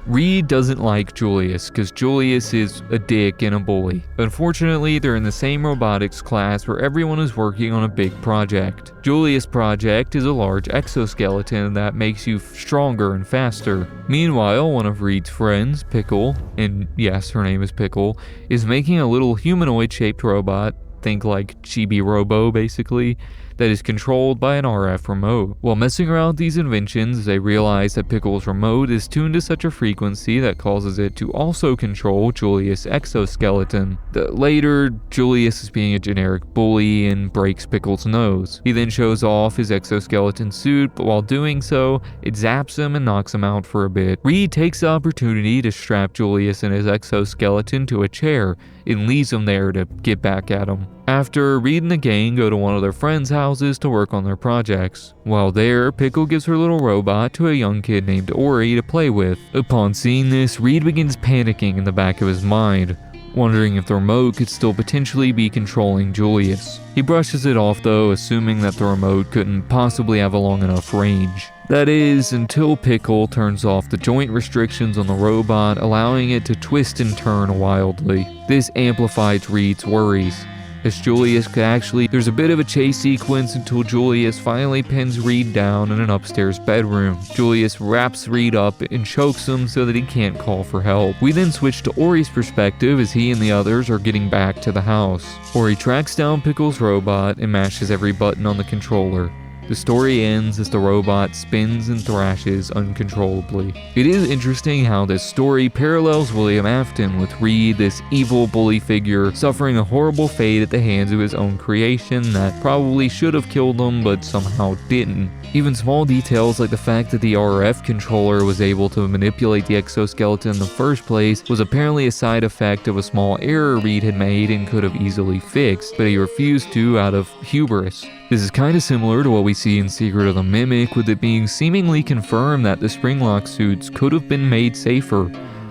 Reed doesn't like Julius because Julius is a dick and a bully. Unfortunately, they're in the same robotics class where everyone is working on a big project. Julius' project is a large exoskeleton that makes you stronger and faster. Meanwhile, one of Reed's friends, Pickle, and yes, her name is Pickle, is making a little humanoid-shaped robot, think like Chibi Robo basically, that is controlled by an RF remote. While messing around with these inventions, they realize that Pickle's remote is tuned to such a frequency that causes it to also control Julius' exoskeleton. Later, Julius is being a generic bully and breaks Pickle's nose. He then shows off his exoskeleton suit, but while doing so, it zaps him and knocks him out for a bit. Reed takes the opportunity to strap Julius and his exoskeleton to a chair and leaves him there to get back at him. After, Reed and the gang go to one of their friends' houses to work on their projects. While there, Pickle gives her little robot to a young kid named Ori to play with. Upon seeing this, Reed begins panicking in the back of his mind, wondering if the remote could still potentially be controlling Julius. He brushes it off though, assuming that the remote couldn't possibly have a long enough range. That is, until Pickle turns off the joint restrictions on the robot, allowing it to twist and turn wildly. This amplifies Reed's worries, as Julius could actually. There's a bit of a chase sequence until Julius finally pins Reed down in an upstairs bedroom. Julius wraps Reed up and chokes him so that he can't call for help. We then switch to Ori's perspective as he and the others are getting back to the house. Ori tracks down Pickle's robot and mashes every button on the controller. The story ends as the robot spins and thrashes uncontrollably. It is interesting how this story parallels William Afton, with Reed, this evil bully figure, suffering a horrible fate at the hands of his own creation that probably should have killed him but somehow didn't. Even small details like the fact that the RF controller was able to manipulate the exoskeleton in the first place was apparently a side effect of a small error Reed had made and could have easily fixed, but he refused to out of hubris. This is kind of similar to what we see in Secret of the Mimic, with it being seemingly confirmed that the springlock suits could have been made safer,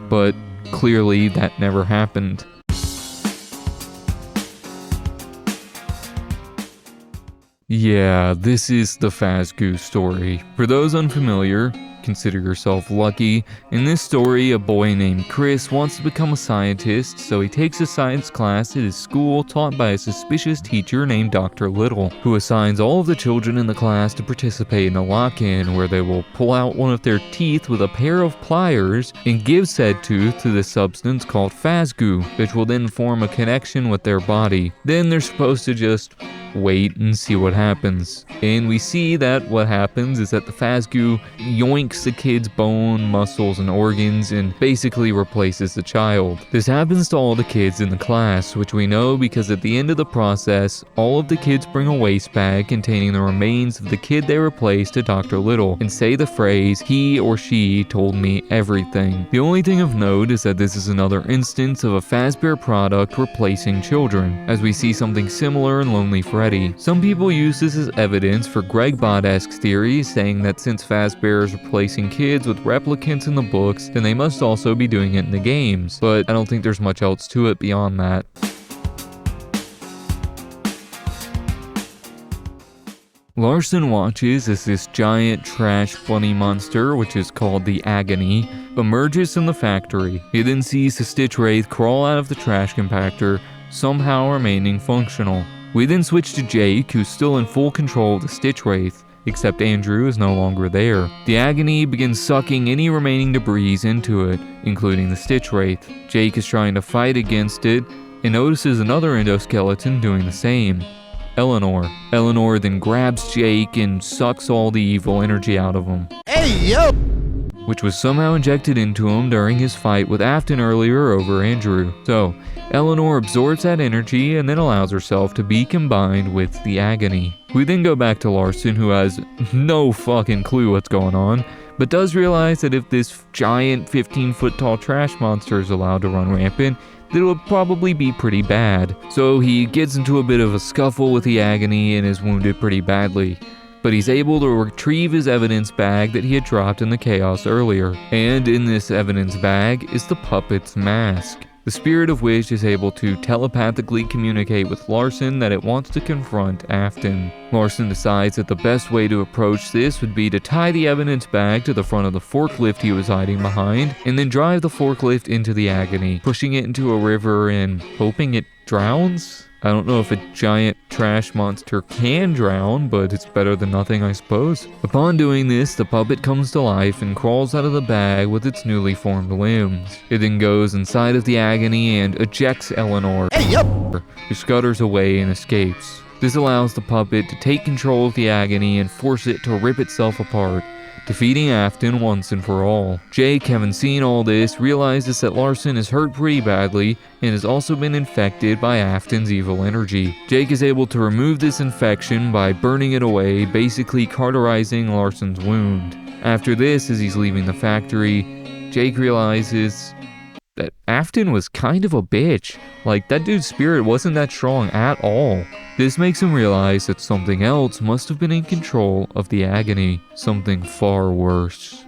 but clearly that never happened. Yeah, this is the Fazgoo story. For those unfamiliar, consider yourself lucky. In this story, a boy named Chris wants to become a scientist, so he takes a science class at his school taught by a suspicious teacher named Dr. Little, who assigns all of the children in the class to participate in a lock-in where they will pull out one of their teeth with a pair of pliers and give said tooth to this substance called Fazgoo, which will then form a connection with their body. Then they're supposed to just wait and see what happens. And we see that what happens is that the Fazgoo yoinks the kid's bone, muscles, and organs and basically replaces the child. This happens to all the kids in the class, which we know because at the end of the process, all of the kids bring a waste bag containing the remains of the kid they replaced to Dr. Little and say the phrase, "He or she told me everything." The only thing of note is that this is another instance of a Fazbear product replacing children, as we see something similar in Lonely Freddy. Some people use this as evidence for Gregbot-esque theories, saying that since Fazbear is replacing kids with replicants in the books, then they must also be doing it in the games, but I don't think there's much else to it beyond that. Larson watches as this giant trash bunny monster, which is called the Agony, emerges from the factory. He then sees the Sitchwraith crawl out of the trash compactor, somehow remaining functional. We then switch to Jake, who's still in full control of the Sitchwraith, except Andrew is no longer there. The Agony begins sucking any remaining debris into it, including the Sitchwraith. Jake is trying to fight against it, and notices another endoskeleton doing the same. Eleanor. Eleanor then grabs Jake and sucks all the evil energy out of him. Hey, yo! Which was somehow injected into him during his fight with Afton earlier over Andrew. So, Eleanor absorbs that energy and then allows herself to be combined with the Agony. We then go back to Larson, who has no fucking clue what's going on, but does realize that if this giant 15-foot tall trash monster is allowed to run rampant, that it would probably be pretty bad. So he gets into a bit of a scuffle with the Agony and is wounded pretty badly. But he's able to retrieve his evidence bag that he had dropped in the chaos earlier. And in this evidence bag is the puppet's mask. the spirit of which is able to telepathically communicate with Larson that it wants to confront Afton. Larson decides that the best way to approach this would be to tie the evidence bag to the front of the forklift he was hiding behind, and then drive the forklift into the agony, pushing it into a river and hoping it drowns? I don't know if a giant trash monster can drown, but it's better than nothing, I suppose. Upon doing this, the puppet comes to life and crawls out of the bag with its newly formed limbs. It then goes inside of the agony and ejects Eleanor, who scutters away and escapes. This allows the puppet to take control of the agony and force it to rip itself apart, defeating Afton once and for all. Jake, having seen all this, realizes that Larson is hurt pretty badly and has also been infected by Afton's evil energy. Jake is able to remove this infection by burning it away, basically cauterizing Larson's wound. After this, as he's leaving the factory, Jake realizes that Afton was kind of a bitch. Like, that dude's spirit wasn't that strong at all. This makes him realize that something else must have been in control of the agony. Something far worse.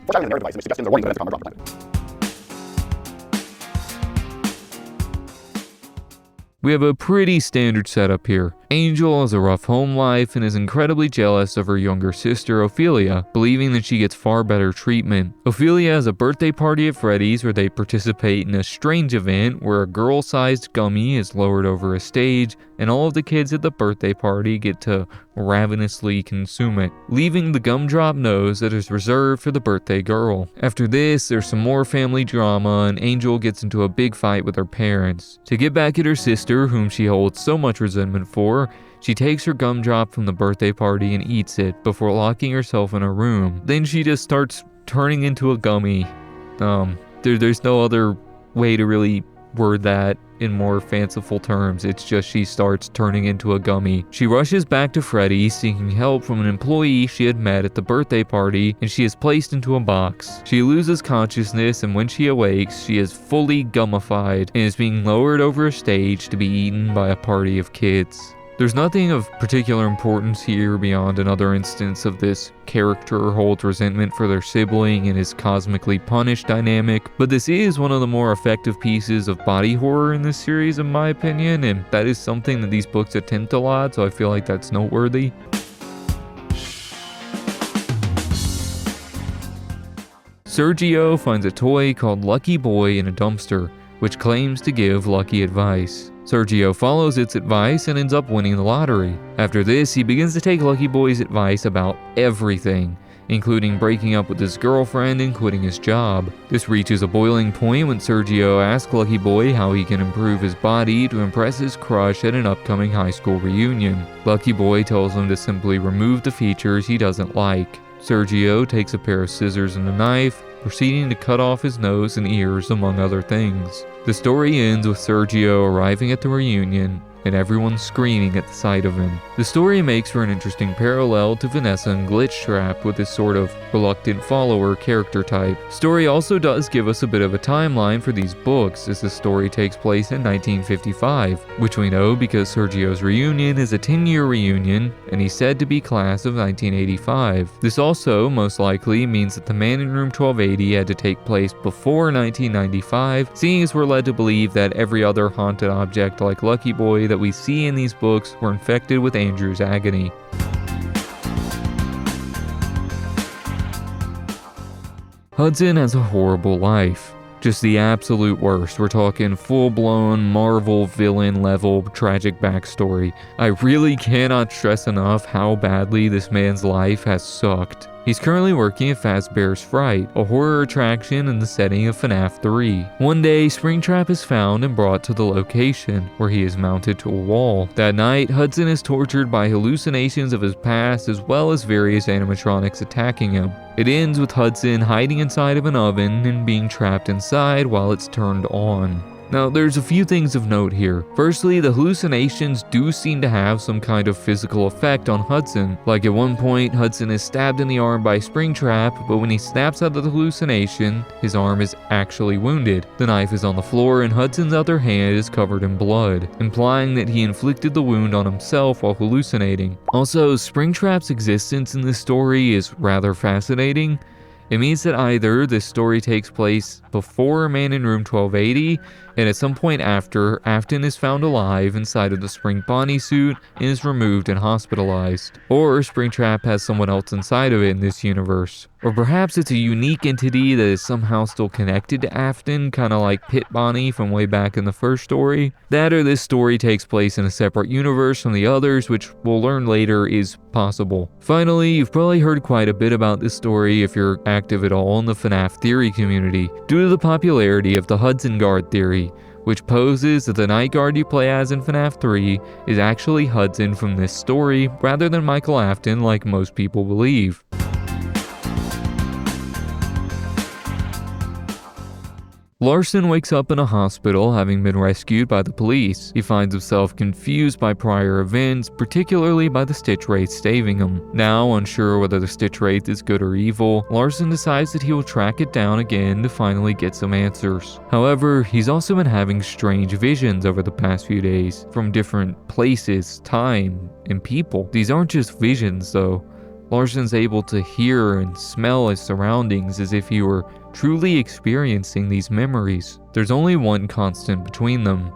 We have a pretty standard setup here. Angel has a rough home life and is incredibly jealous of her younger sister Ophelia, believing that she gets far better treatment. Ophelia has a birthday party at Freddy's where they participate in a strange event where a girl-sized gummy is lowered over a stage and all of the kids at the birthday party get to ravenously consume it, leaving the gumdrop nose that is reserved for the birthday girl. After this, there's some more family drama and Angel gets into a big fight with her parents. To get back at her sister, whom she holds so much resentment for, she takes her gumdrop from the birthday party and eats it before locking herself in a room. Then she just starts turning into a gummy. There's no other way to really word that in more fanciful terms. It's just she starts turning into a gummy. She rushes back to Freddy, seeking help from an employee she had met at the birthday party, and she is placed into a box. She loses consciousness, and when she awakes, she is fully gummified and is being lowered over a stage to be eaten by a party of kids. There's nothing of particular importance here beyond another instance of this character holds resentment for their sibling and is cosmically punished dynamic, but this is one of the more effective pieces of body horror in this series in my opinion, and that is something that these books attempt a lot, so I feel like that's noteworthy. Sergio finds a toy called Lucky Boy in a dumpster, which claims to give Lucky advice. Sergio follows its advice and ends up winning the lottery. After this, he begins to take Lucky Boy's advice about everything, including breaking up with his girlfriend and quitting his job. This reaches a boiling point when Sergio asks Lucky Boy how he can improve his body to impress his crush at an upcoming high school reunion. Lucky Boy tells him to simply remove the features he doesn't like. Sergio takes a pair of scissors and a knife, proceeding to cut off his nose and ears, among other things. The story ends with Sergio arriving at the reunion and everyone screaming at the sight of him. The story makes for an interesting parallel to Vanessa and Glitch Trap with this sort of reluctant follower character type. Story also does give us a bit of a timeline for these books, as the story takes place in 1955, which we know because Sergio's reunion is a 10-year reunion and he's said to be class of 1985. This also most likely means that the man in room 1280 had to take place before 1995, seeing as we're led to believe that every other haunted object like Lucky Boy that we see in these books were infected with Andrew's agony. Hudson has a horrible life. Just the absolute worst. We're talking full-blown Marvel villain level tragic backstory. I really cannot stress enough how badly this man's life has sucked. He's currently working at Fazbear Frights, a horror attraction in the setting of FNAF 3. One day, Springtrap is found and brought to the location, where he is mounted to a wall. That night, Hudson is tortured by hallucinations of his past as well as various animatronics attacking him. It ends with Hudson hiding inside of an oven and being trapped inside while it's turned on. Now, there's a few things of note here. Firstly, the hallucinations do seem to have some kind of physical effect on Hudson. Like at one point, Hudson is stabbed in the arm by Springtrap, but when he snaps out of the hallucination, his arm is actually wounded. The knife is on the floor and Hudson's other hand is covered in blood, implying that he inflicted the wound on himself while hallucinating. Also, Springtrap's existence in this story is rather fascinating. It means that either this story takes place before Man in Room 1280, and at some point after, Afton is found alive inside of the Spring Bonnie suit and is removed and hospitalized. Or Springtrap has someone else inside of it in this universe. Or perhaps it's a unique entity that is somehow still connected to Afton, kinda like Pit Bonnie from way back in the first story. That or this story takes place in a separate universe from the others, which we'll learn later is possible. Finally, you've probably heard quite a bit about this story if you're active at all in the FNAF theory community, due to the popularity of the Hudson Guard theory, which poses that the night guard you play as in FNAF 3 is actually Hudson from this story, rather than Michael Afton like most people believe. Larson wakes up in a hospital having been rescued by the police. He finds himself confused by prior events, particularly by the Sitchwraith staving him. Now unsure whether the Sitchwraith is good or evil, Larson decides that he will track it down again to finally get some answers. However, he's also been having strange visions over the past few days, from different places, time, and people. These aren't just visions though. Larson's able to hear and smell his surroundings as if he were truly experiencing these memories. There's only one constant between them.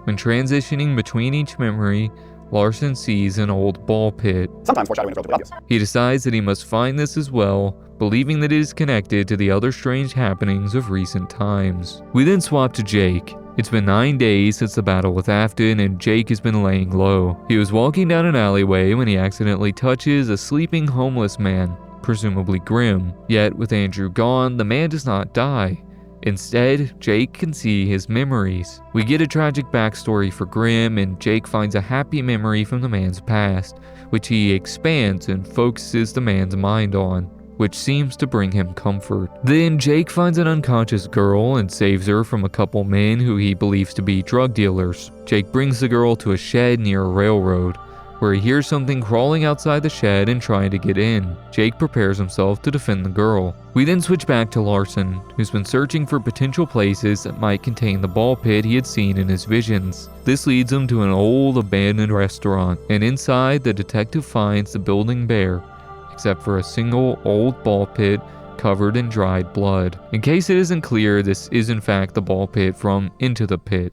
When transitioning between each memory, Larson sees an old ball pit. Sometimes foreshadowing is relatively obvious. He decides that he must find this as well, believing that it is connected to the other strange happenings of recent times. We then swap to Jake. It's been 9 days since the battle with Afton, and Jake has been laying low. He was walking down an alleyway when he accidentally touches a sleeping homeless man, presumably Grim. Yet, with Andrew gone, the man does not die. Instead, Jake can see his memories. We get a tragic backstory for Grim, and Jake finds a happy memory from the man's past, which he expands and focuses the man's mind on, which seems to bring him comfort. Then Jake finds an unconscious girl and saves her from a couple men who he believes to be drug dealers. Jake brings the girl to a shed near a railroad, where he hears something crawling outside the shed and trying to get in. Jake prepares himself to defend the girl. We then switch back to Larson, who's been searching for potential places that might contain the ball pit he had seen in his visions. This leads him to an old abandoned restaurant, and inside the detective finds the building bare, except for a single old ball pit covered in dried blood. In case it isn't clear, this is in fact the ball pit from Into the Pit.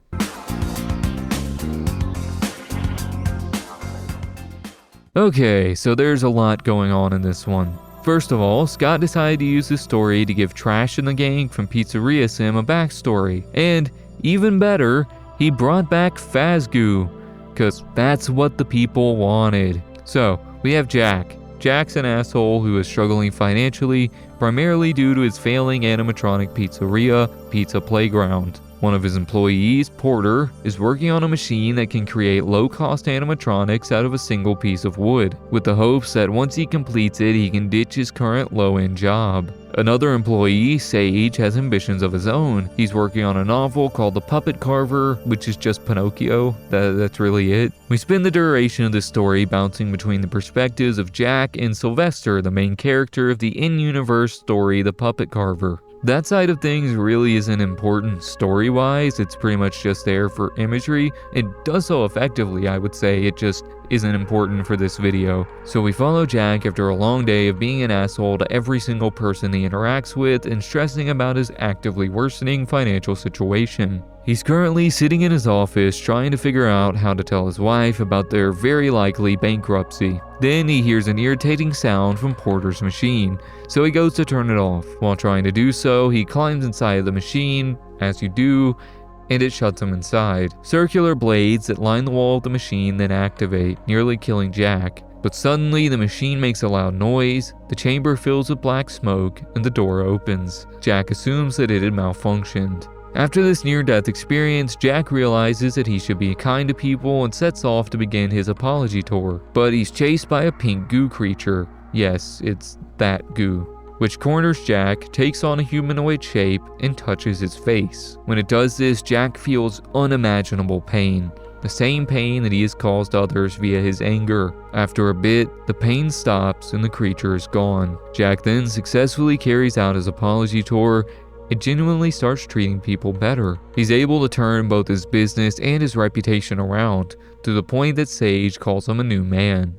Okay, so there's a lot going on in this one. First of all, Scott decided to use this story to give Trash and the gang from Pizzeria Sim a backstory. And, even better, he brought back Fazgoo, cause that's what the people wanted. So, we have Jack. Jack's an asshole who is struggling financially, primarily due to his failing animatronic pizzeria, Pizza Playground. One of his employees, Porter, is working on a machine that can create low-cost animatronics out of a single piece of wood, with the hopes that once he completes it, he can ditch his current low-end job. Another employee, Sage, has ambitions of his own. He's working on a novel called The Puppet Carver, which is just Pinocchio. That's really it. We spend the duration of this story bouncing between the perspectives of Jack and Sylvester, the main character of the in-universe story The Puppet Carver. That side of things really isn't important story-wise, it's pretty much just there for imagery. It does so effectively, I would say, it just isn't important for this video. So we follow Jack after a long day of being an asshole to every single person he interacts with and stressing about his actively worsening financial situation. He's currently sitting in his office trying to figure out how to tell his wife about their very likely bankruptcy. Then he hears an irritating sound from Porter's machine, so he goes to turn it off. While trying to do so, he climbs inside of the machine, as you do, and it shuts him inside. Circular blades that line the wall of the machine then activate, nearly killing Jack. But suddenly the machine makes a loud noise, the chamber fills with black smoke, and the door opens. Jack assumes that it had malfunctioned. After this near-death experience, Jack realizes that he should be kind to people and sets off to begin his apology tour. But he's chased by a pink goo creature. Yes, it's that goo, which corners Jack, takes on a humanoid shape, and touches his face. When it does this, Jack feels unimaginable pain. The same pain that he has caused others via his anger. After a bit, the pain stops and the creature is gone. Jack then successfully carries out his apology tour. It genuinely starts treating people better. He's able to turn both his business and his reputation around, to the point that Sage calls him a new man.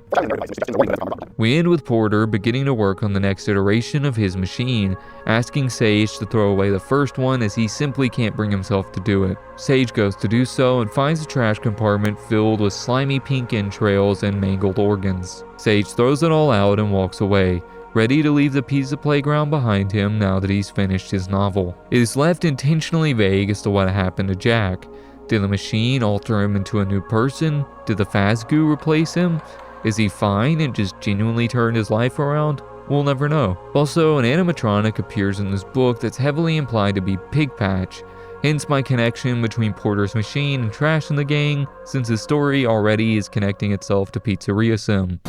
We end with Porter beginning to work on the next iteration of his machine, asking Sage to throw away the first one as he simply can't bring himself to do it. Sage goes to do so and finds a trash compartment filled with slimy pink entrails and mangled organs. Sage throws it all out and walks away, ready to leave the pizza playground behind him now that he's finished his novel. It is left intentionally vague as to what happened to Jack. Did the machine alter him into a new person? Did the Fazgoo replace him? Is he fine and just genuinely turned his life around? We'll never know. Also, an animatronic appears in this book that's heavily implied to be Pig Patch, hence my connection between Porter's machine and Trash in the Gang, since his story already is connecting itself to Pizzeria Sim.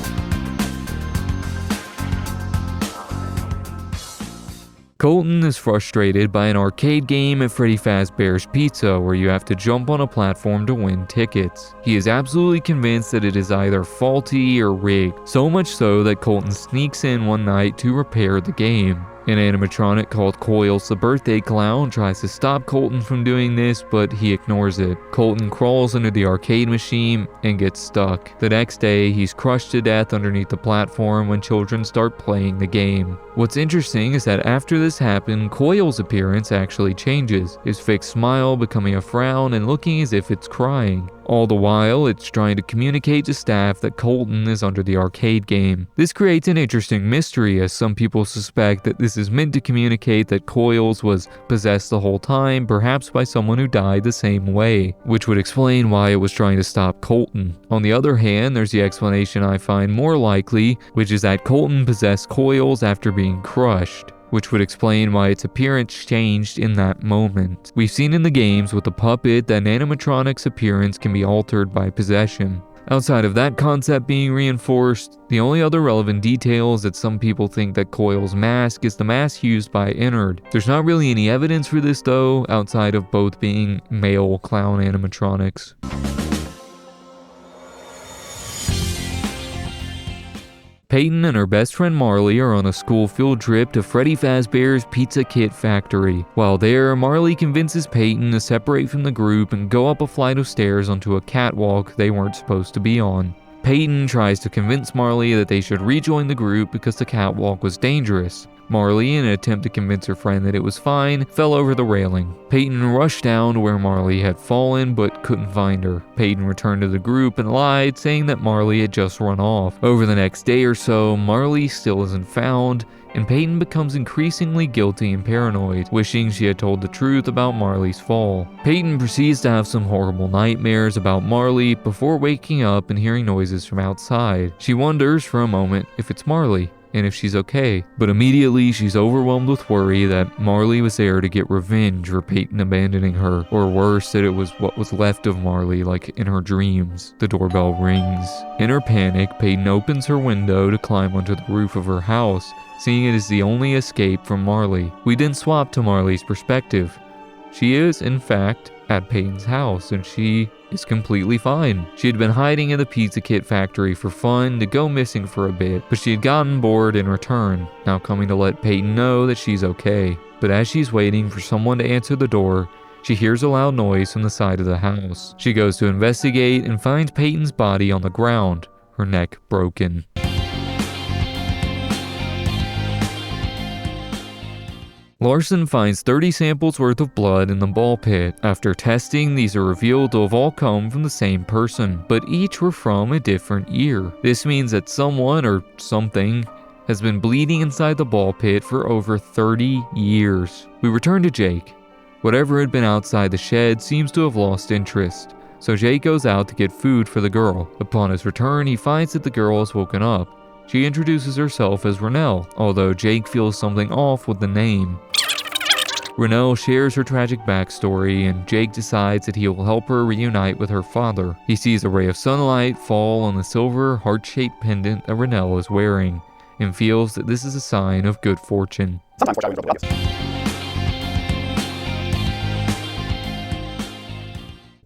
Colton is frustrated by an arcade game at Freddy Fazbear's Pizza where you have to jump on a platform to win tickets. He is absolutely convinced that it is either faulty or rigged, so much so that Colton sneaks in one night to repair the game. An animatronic called Coils the Birthday Clown tries to stop Colton from doing this, but he ignores it. Colton crawls into the arcade machine and gets stuck. The next day, he's crushed to death underneath the platform when children start playing the game. What's interesting is that after this happened, Coils' appearance actually changes, his fixed smile becoming a frown and looking as if it's crying. All the while, it's trying to communicate to staff that Colton is under the arcade game. This creates an interesting mystery, as some people suspect that this is meant to communicate that Coils was possessed the whole time, perhaps by someone who died the same way, which would explain why it was trying to stop Colton. On the other hand, there's the explanation I find more likely, which is that Colton possessed Coils after being crushed, which would explain why its appearance changed in that moment. We've seen in the games with the puppet that an animatronic's appearance can be altered by possession. Outside of that concept being reinforced, the only other relevant detail is that some people think that Coils' mask is the mask used by Innard. There's not really any evidence for this though, outside of both being male clown animatronics. Peyton and her best friend Marley are on a school field trip to Freddy Fazbear's Pizza Kit Factory. While there, Marley convinces Peyton to separate from the group and go up a flight of stairs onto a catwalk they weren't supposed to be on. Peyton tries to convince Marley that they should rejoin the group because the catwalk was dangerous. Marley, in an attempt to convince her friend that it was fine, fell over the railing. Peyton rushed down to where Marley had fallen but couldn't find her. Peyton returned to the group and lied, saying that Marley had just run off. Over the next day or so, Marley still isn't found, and Peyton becomes increasingly guilty and paranoid, wishing she had told the truth about Marley's fall. Peyton proceeds to have some horrible nightmares about Marley before waking up and hearing noises from outside. She wonders for a moment if it's Marley and if she's okay, but immediately she's overwhelmed with worry that Marley was there to get revenge for Peyton abandoning her, or worse, that it was what was left of Marley, like in her dreams. The doorbell rings. In her panic, Peyton opens her window to climb onto the roof of her house, seeing it as the only escape from Marley. We then swap to Marley's perspective. She is, in fact, at Peyton's house, and she is completely fine. She had been hiding in the Pizza Kit Factory for fun to go missing for a bit, but she had gotten bored and returned, now coming to let Peyton know that she's okay. But as she's waiting for someone to answer the door, she hears a loud noise from the side of the house. She goes to investigate and finds Peyton's body on the ground, her neck broken. Larson finds 30 samples worth of blood in the ball pit. After testing, these are revealed to have all come from the same person, but each were from a different year. This means that someone or something has been bleeding inside the ball pit for over 30 years. We return to Jake. Whatever had been outside the shed seems to have lost interest, so Jake goes out to get food for the girl. Upon his return, he finds that the girl has woken up. She introduces herself as Renelle, although Jake feels something off with the name. Renelle shares her tragic backstory, and Jake decides that he will help her reunite with her father. He sees a ray of sunlight fall on the silver heart-shaped pendant that Renelle is wearing, and feels that this is a sign of good fortune.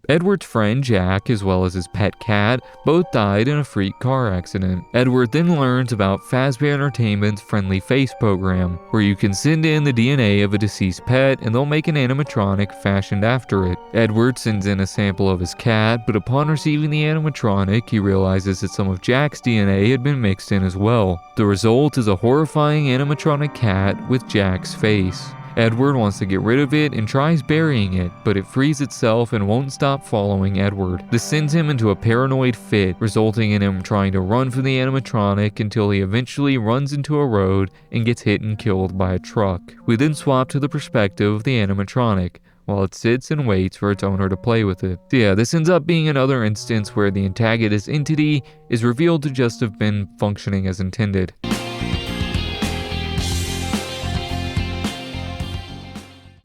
Edward's friend Jack, as well as his pet cat, both died in a freak car accident. Edward then learns about Fazbear Entertainment's Friendly Face program, where you can send in the DNA of a deceased pet and they'll make an animatronic fashioned after it. Edward sends in a sample of his cat, but upon receiving the animatronic, he realizes that some of Jack's DNA had been mixed in as well. The result is a horrifying animatronic cat with Jack's face. Edward wants to get rid of it and tries burying it, but it frees itself and won't stop following Edward. This sends him into a paranoid fit, resulting in him trying to run from the animatronic until he eventually runs into a road and gets hit and killed by a truck. We then swap to the perspective of the animatronic, while it sits and waits for its owner to play with it. So yeah, this ends up being another instance where the antagonist entity is revealed to just have been functioning as intended.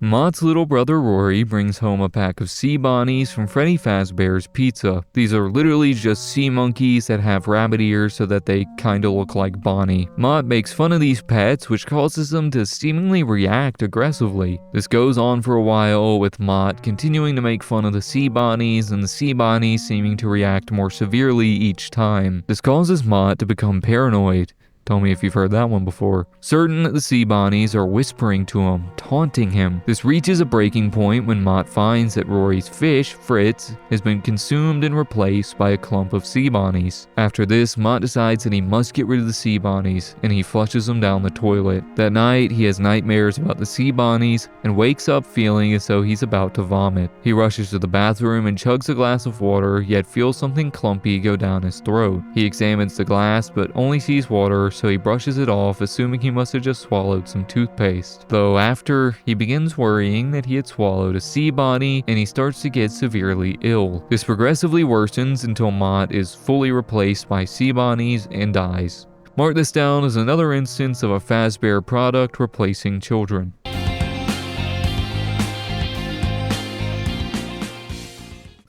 Mott's little brother Rory brings home a pack of sea bonnies from Freddy Fazbear's Pizza. These are literally just sea monkeys that have rabbit ears so that they kinda look like Bonnie. Mott makes fun of these pets, which causes them to seemingly react aggressively. This goes on for a while, with Mott continuing to make fun of the sea bonnies and the sea bonnies seeming to react more severely each time. This causes Mott to become paranoid. Tell me if you've heard that one before. Certain that the sea bonnies are whispering to him, taunting him. This reaches a breaking point when Mott finds that Rory's fish, Fritz, has been consumed and replaced by a clump of sea bonnies. After this, Mott decides that he must get rid of the sea bonnies, and he flushes them down the toilet. That night, he has nightmares about the sea bonnies and wakes up feeling as though he's about to vomit. He rushes to the bathroom and chugs a glass of water, yet feels something clumpy go down his throat. He examines the glass, but only sees water, so he brushes it off, assuming he must have just swallowed some toothpaste. Though after, he begins worrying that he had swallowed a sea bonnie, and he starts to get severely ill. This progressively worsens until Mott is fully replaced by sea bonnies and dies. Mark this down as another instance of a Fazbear product replacing children.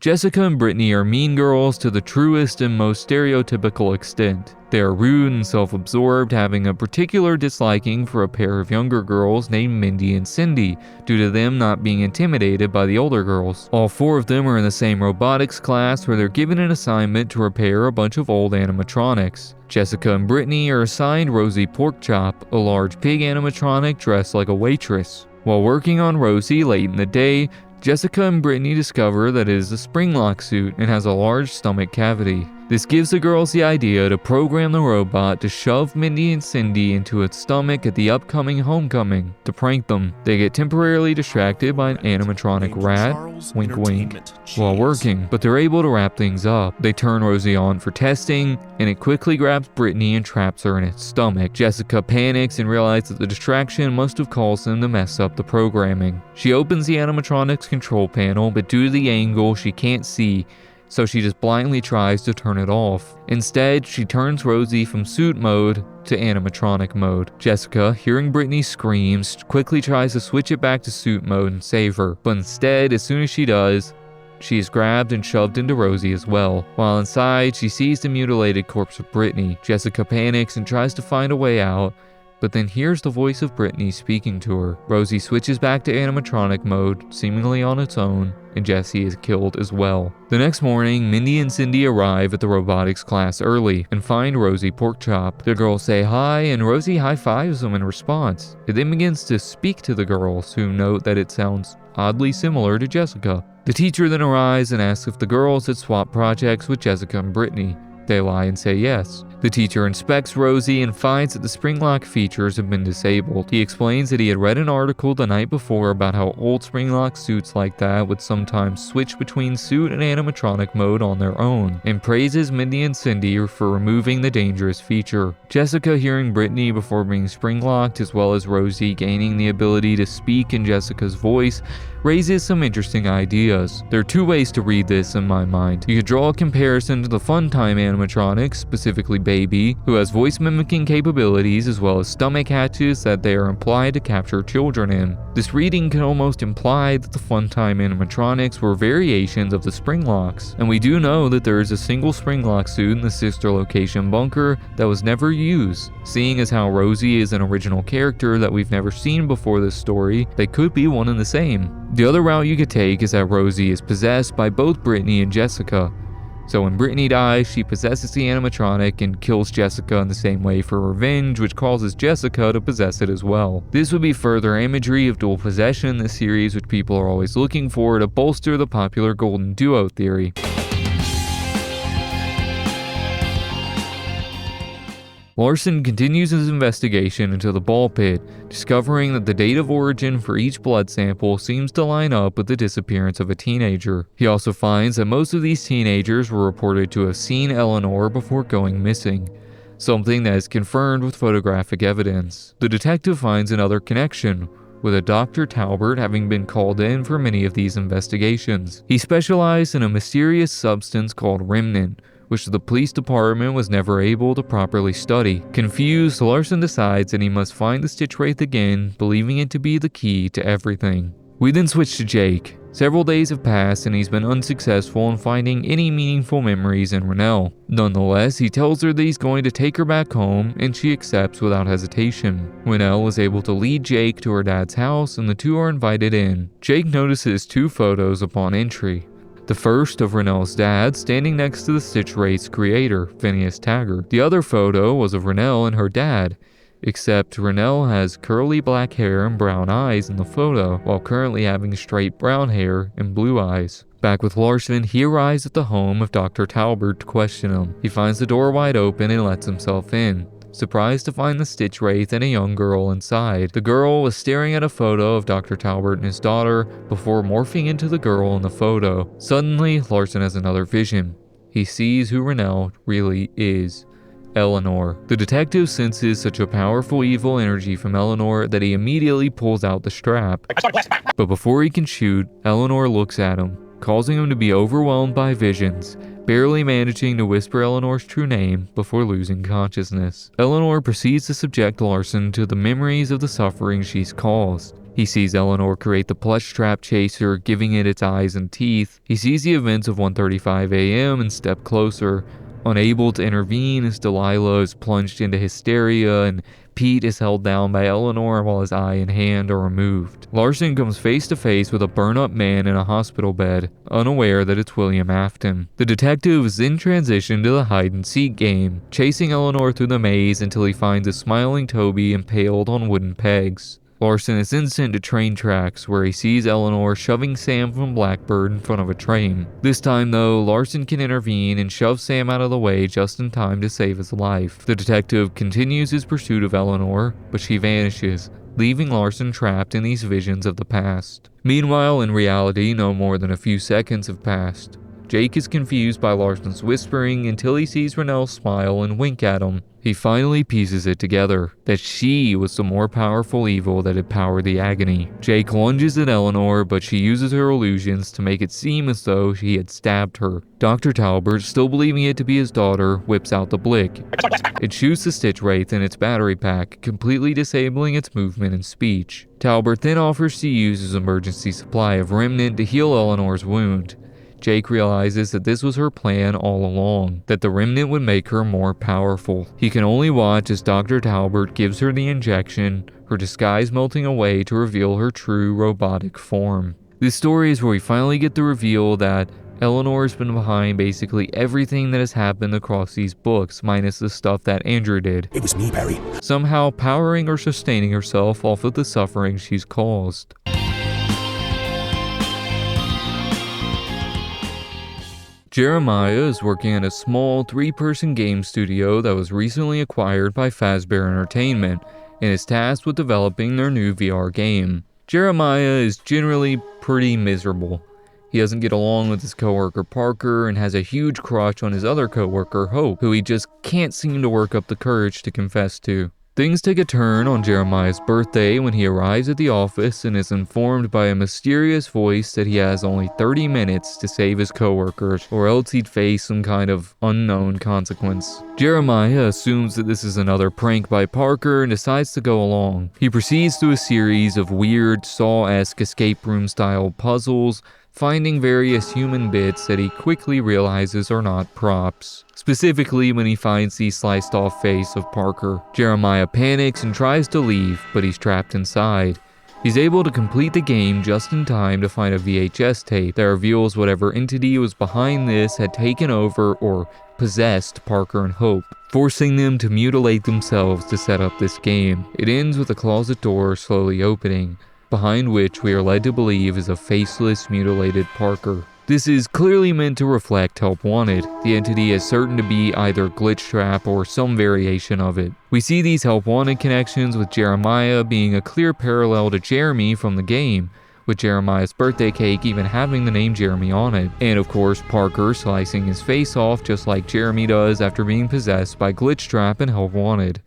Jessica and Brittany are mean girls to the truest and most stereotypical extent. They are rude and self-absorbed, having a particular disliking for a pair of younger girls named Mindy and Cindy, due to them not being intimidated by the older girls. All four of them are in the same robotics class where they're given an assignment to repair a bunch of old animatronics. Jessica and Brittany are assigned Rosie Porkchop, a large pig animatronic dressed like a waitress. While working on Rosie late in the day, Jessica and Brittany discover that it is a spring-lock suit and has a large stomach cavity. This gives the girls the idea to program the robot to shove Mindy and Cindy into its stomach at the upcoming homecoming. To prank them, they get temporarily distracted by an animatronic rat, wink wink, while working, but they're able to wrap things up. They turn Rosie on for testing, and it quickly grabs Brittany and traps her in its stomach. Jessica panics and realizes that the distraction must have caused them to mess up the programming. She opens the animatronic's control panel, but due to the angle, she can't see, so she just blindly tries to turn it off. Instead, she turns Rosie from suit mode to animatronic mode. Jessica, hearing Brittany's screams, quickly tries to switch it back to suit mode and save her, but instead, as soon as she does, she is grabbed and shoved into Rosie as well. While inside, she sees the mutilated corpse of Brittany. Jessica panics and tries to find a way out, but then hears the voice of Brittany speaking to her. Rosie switches back to animatronic mode, seemingly on its own, and Jessie is killed as well. The next morning, Mindy and Cindy arrive at the robotics class early and find Rosie Porkchop. The girls say hi, and Rosie high-fives them in response. It then begins to speak to the girls, who note that it sounds oddly similar to Jessica. The teacher then arrives and asks if the girls had swapped projects with Jessica and Brittany. They lie and say yes. The teacher inspects Rosie and finds that the spring lock features have been disabled. He explains that he had read an article the night before about how old spring lock suits like that would sometimes switch between suit and animatronic mode on their own, and praises Mindy and Cindy for removing the dangerous feature. Jessica hearing Brittany before being spring locked, as well as Rosie gaining the ability to speak in Jessica's voice, raises some interesting ideas. There are two ways to read this in my mind. You could draw a comparison to the Funtime animatronics, specifically Baby, who has voice mimicking capabilities as well as stomach hatches that they are implied to capture children in. This reading can almost imply that the Funtime animatronics were variations of the Springlocks, and we do know that there is a single Springlock suit in the sister location bunker that was never used. Seeing as how Rosie is an original character that we've never seen before this story, they could be one and the same. The other route you could take is that Rosie is possessed by both Brittany and Jessica. So when Brittany dies, she possesses the animatronic and kills Jessica in the same way for revenge, which causes Jessica to possess it as well. This would be further imagery of dual possession in the series, which people are always looking for to bolster the popular golden duo theory. Larson continues his investigation into the ball pit, discovering that the date of origin for each blood sample seems to line up with the disappearance of a teenager. He also finds that most of these teenagers were reported to have seen Eleanor before going missing, something that is confirmed with photographic evidence. The detective finds another connection, with a Dr. Talbert having been called in for many of these investigations. He specialized in a mysterious substance called remnant, which the police department was never able to properly study. Confused, Larson decides that he must find the Sitchwraith again, believing it to be the key to everything. We then switch to Jake. Several days have passed and he's been unsuccessful in finding any meaningful memories in Renelle. Nonetheless, he tells her that he's going to take her back home, and she accepts without hesitation. Renelle is able to lead Jake to her dad's house and the two are invited in. Jake notices two photos upon entry. The first of Renelle's dad standing next to the Sitchwraith's creator, Phineas Taggart. The other photo was of Renelle and her dad, except Renelle has curly black hair and brown eyes in the photo, while currently having straight brown hair and blue eyes. Back with Larson, he arrives at the home of Dr. Talbert to question him. He finds the door wide open and lets himself in, surprised to find the Sitchwraith and a young girl inside. The girl was staring at a photo of Dr. Talbert and his daughter before morphing into the girl in the photo. Suddenly, Larson has another vision. He sees who Renelle really is. Eleanor. The detective senses such a powerful evil energy from Eleanor that he immediately pulls out the strap. But before he can shoot, Eleanor looks at him, causing him to be overwhelmed by visions, barely managing to whisper Eleanor's true name before losing consciousness. Eleanor proceeds to subject Larson to the memories of the suffering she's caused. He sees Eleanor create the plush trap chaser, giving it its eyes and teeth. He sees the events of 1:35 a.m. and step closer, unable to intervene as Delilah is plunged into hysteria and Pete is held down by Eleanor while his eye and hand are removed. Larson comes face to face with a burn-up man in a hospital bed, unaware that it's William Afton. The detectives then transition to the hide-and-seek game, chasing Eleanor through the maze until he finds a smiling Toby impaled on wooden pegs. Larson is then sent to train tracks, where he sees Eleanor shoving Sam from Blackbird in front of a train. This time though, Larson can intervene and shove Sam out of the way just in time to save his life. The detective continues his pursuit of Eleanor, but she vanishes, leaving Larson trapped in these visions of the past. Meanwhile, in reality, no more than a few seconds have passed. Jake is confused by Larson's whispering until he sees Renelle smile and wink at him. He finally pieces it together, that she was the more powerful evil that had powered the agony. Jake lunges at Eleanor, but she uses her illusions to make it seem as though he had stabbed her. Dr. Talbert, still believing it to be his daughter, whips out the blick. It shoots the Sitchwraith in its battery pack, completely disabling its movement and speech. Talbert then offers to use his emergency supply of remnant to heal Eleanor's wound. Jake realizes that this was her plan all along, that the remnant would make her more powerful. He can only watch as Dr. Talbert gives her the injection, her disguise melting away to reveal her true robotic form. This story is where we finally get the reveal that Eleanor has been behind basically everything that has happened across these books, minus the stuff that Andrew did. It was me, Barry. Somehow powering or sustaining herself off of the suffering she's caused. Jeremiah is working at a small 3-person game studio that was recently acquired by Fazbear Entertainment and is tasked with developing their new VR game. Jeremiah is generally pretty miserable. He doesn't get along with his coworker Parker and has a huge crush on his other coworker Hope, who he just can't seem to work up the courage to confess to. Things take a turn on Jeremiah's birthday when he arrives at the office and is informed by a mysterious voice that he has only 30 minutes to save his coworkers, or else he'd face some kind of unknown consequence. Jeremiah assumes that this is another prank by Parker and decides to go along. He proceeds through a series of weird Saw-esque escape room style puzzles, finding various human bits that he quickly realizes are not props. Specifically when he finds the sliced off face of Parker. Jeremiah panics and tries to leave, but he's trapped inside. He's able to complete the game just in time to find a VHS tape that reveals whatever entity was behind this had taken over or possessed Parker and Hope, forcing them to mutilate themselves to set up this game. It ends with a closet door slowly opening, behind which we are led to believe is a faceless, mutilated Parker. This is clearly meant to reflect Help Wanted. The entity is certain to be either Glitch Trap or some variation of it. We see these Help Wanted connections with Jeremiah being a clear parallel to Jeremy from the game, with Jeremiah's birthday cake even having the name Jeremy on it. And of course, Parker slicing his face off just like Jeremy does after being possessed by Glitch Trap and Help Wanted.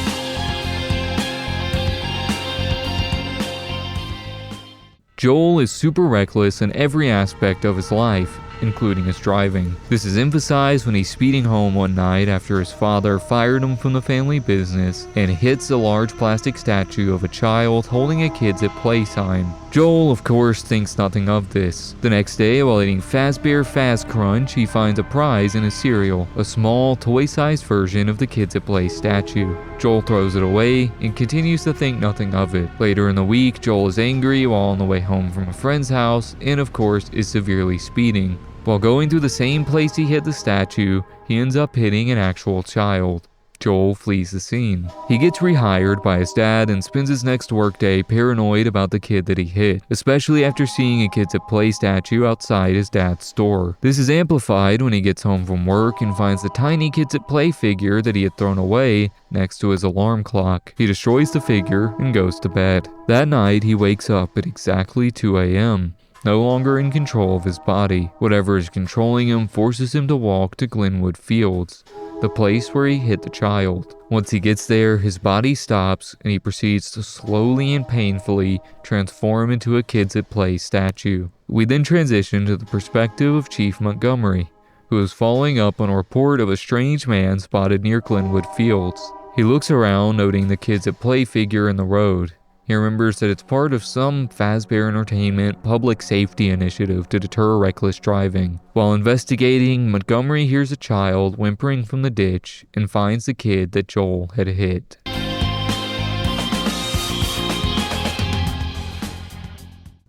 Joel is super reckless in every aspect of his life, including his driving. This is emphasized when he's speeding home one night after his father fired him from the family business and hits a large plastic statue of a child holding a kids at play sign. Joel, of course, thinks nothing of this. The next day, while eating Fazbear Faz Crunch, he finds a prize in a cereal, a small, toy-sized version of the kids at play statue. Joel throws it away and continues to think nothing of it. Later in the week, Joel is angry while on the way home from a friend's house and, of course, is severely speeding. While going through the same place he hit the statue, he ends up hitting an actual child. Joel flees the scene. He gets rehired by his dad and spends his next workday paranoid about the kid that he hit, especially after seeing a Kids at Play statue outside his dad's store. This is amplified when he gets home from work and finds the tiny Kids at Play figure that he had thrown away next to his alarm clock. He destroys the figure and goes to bed. That night, he wakes up at exactly 2 a.m. No longer in control of his body. Whatever is controlling him forces him to walk to Glenwood Fields, the place where he hit the child. Once he gets there, his body stops and he proceeds to slowly and painfully transform into a Kids at Play statue. We then transition to the perspective of Chief Montgomery, who is following up on a report of a strange man spotted near Glenwood Fields. He looks around, noting the Kids at Play figure in the road. He remembers that it's part of some Fazbear Entertainment public safety initiative to deter reckless driving. While investigating, Montgomery hears a child whimpering from the ditch and finds the kid that Joel had hit.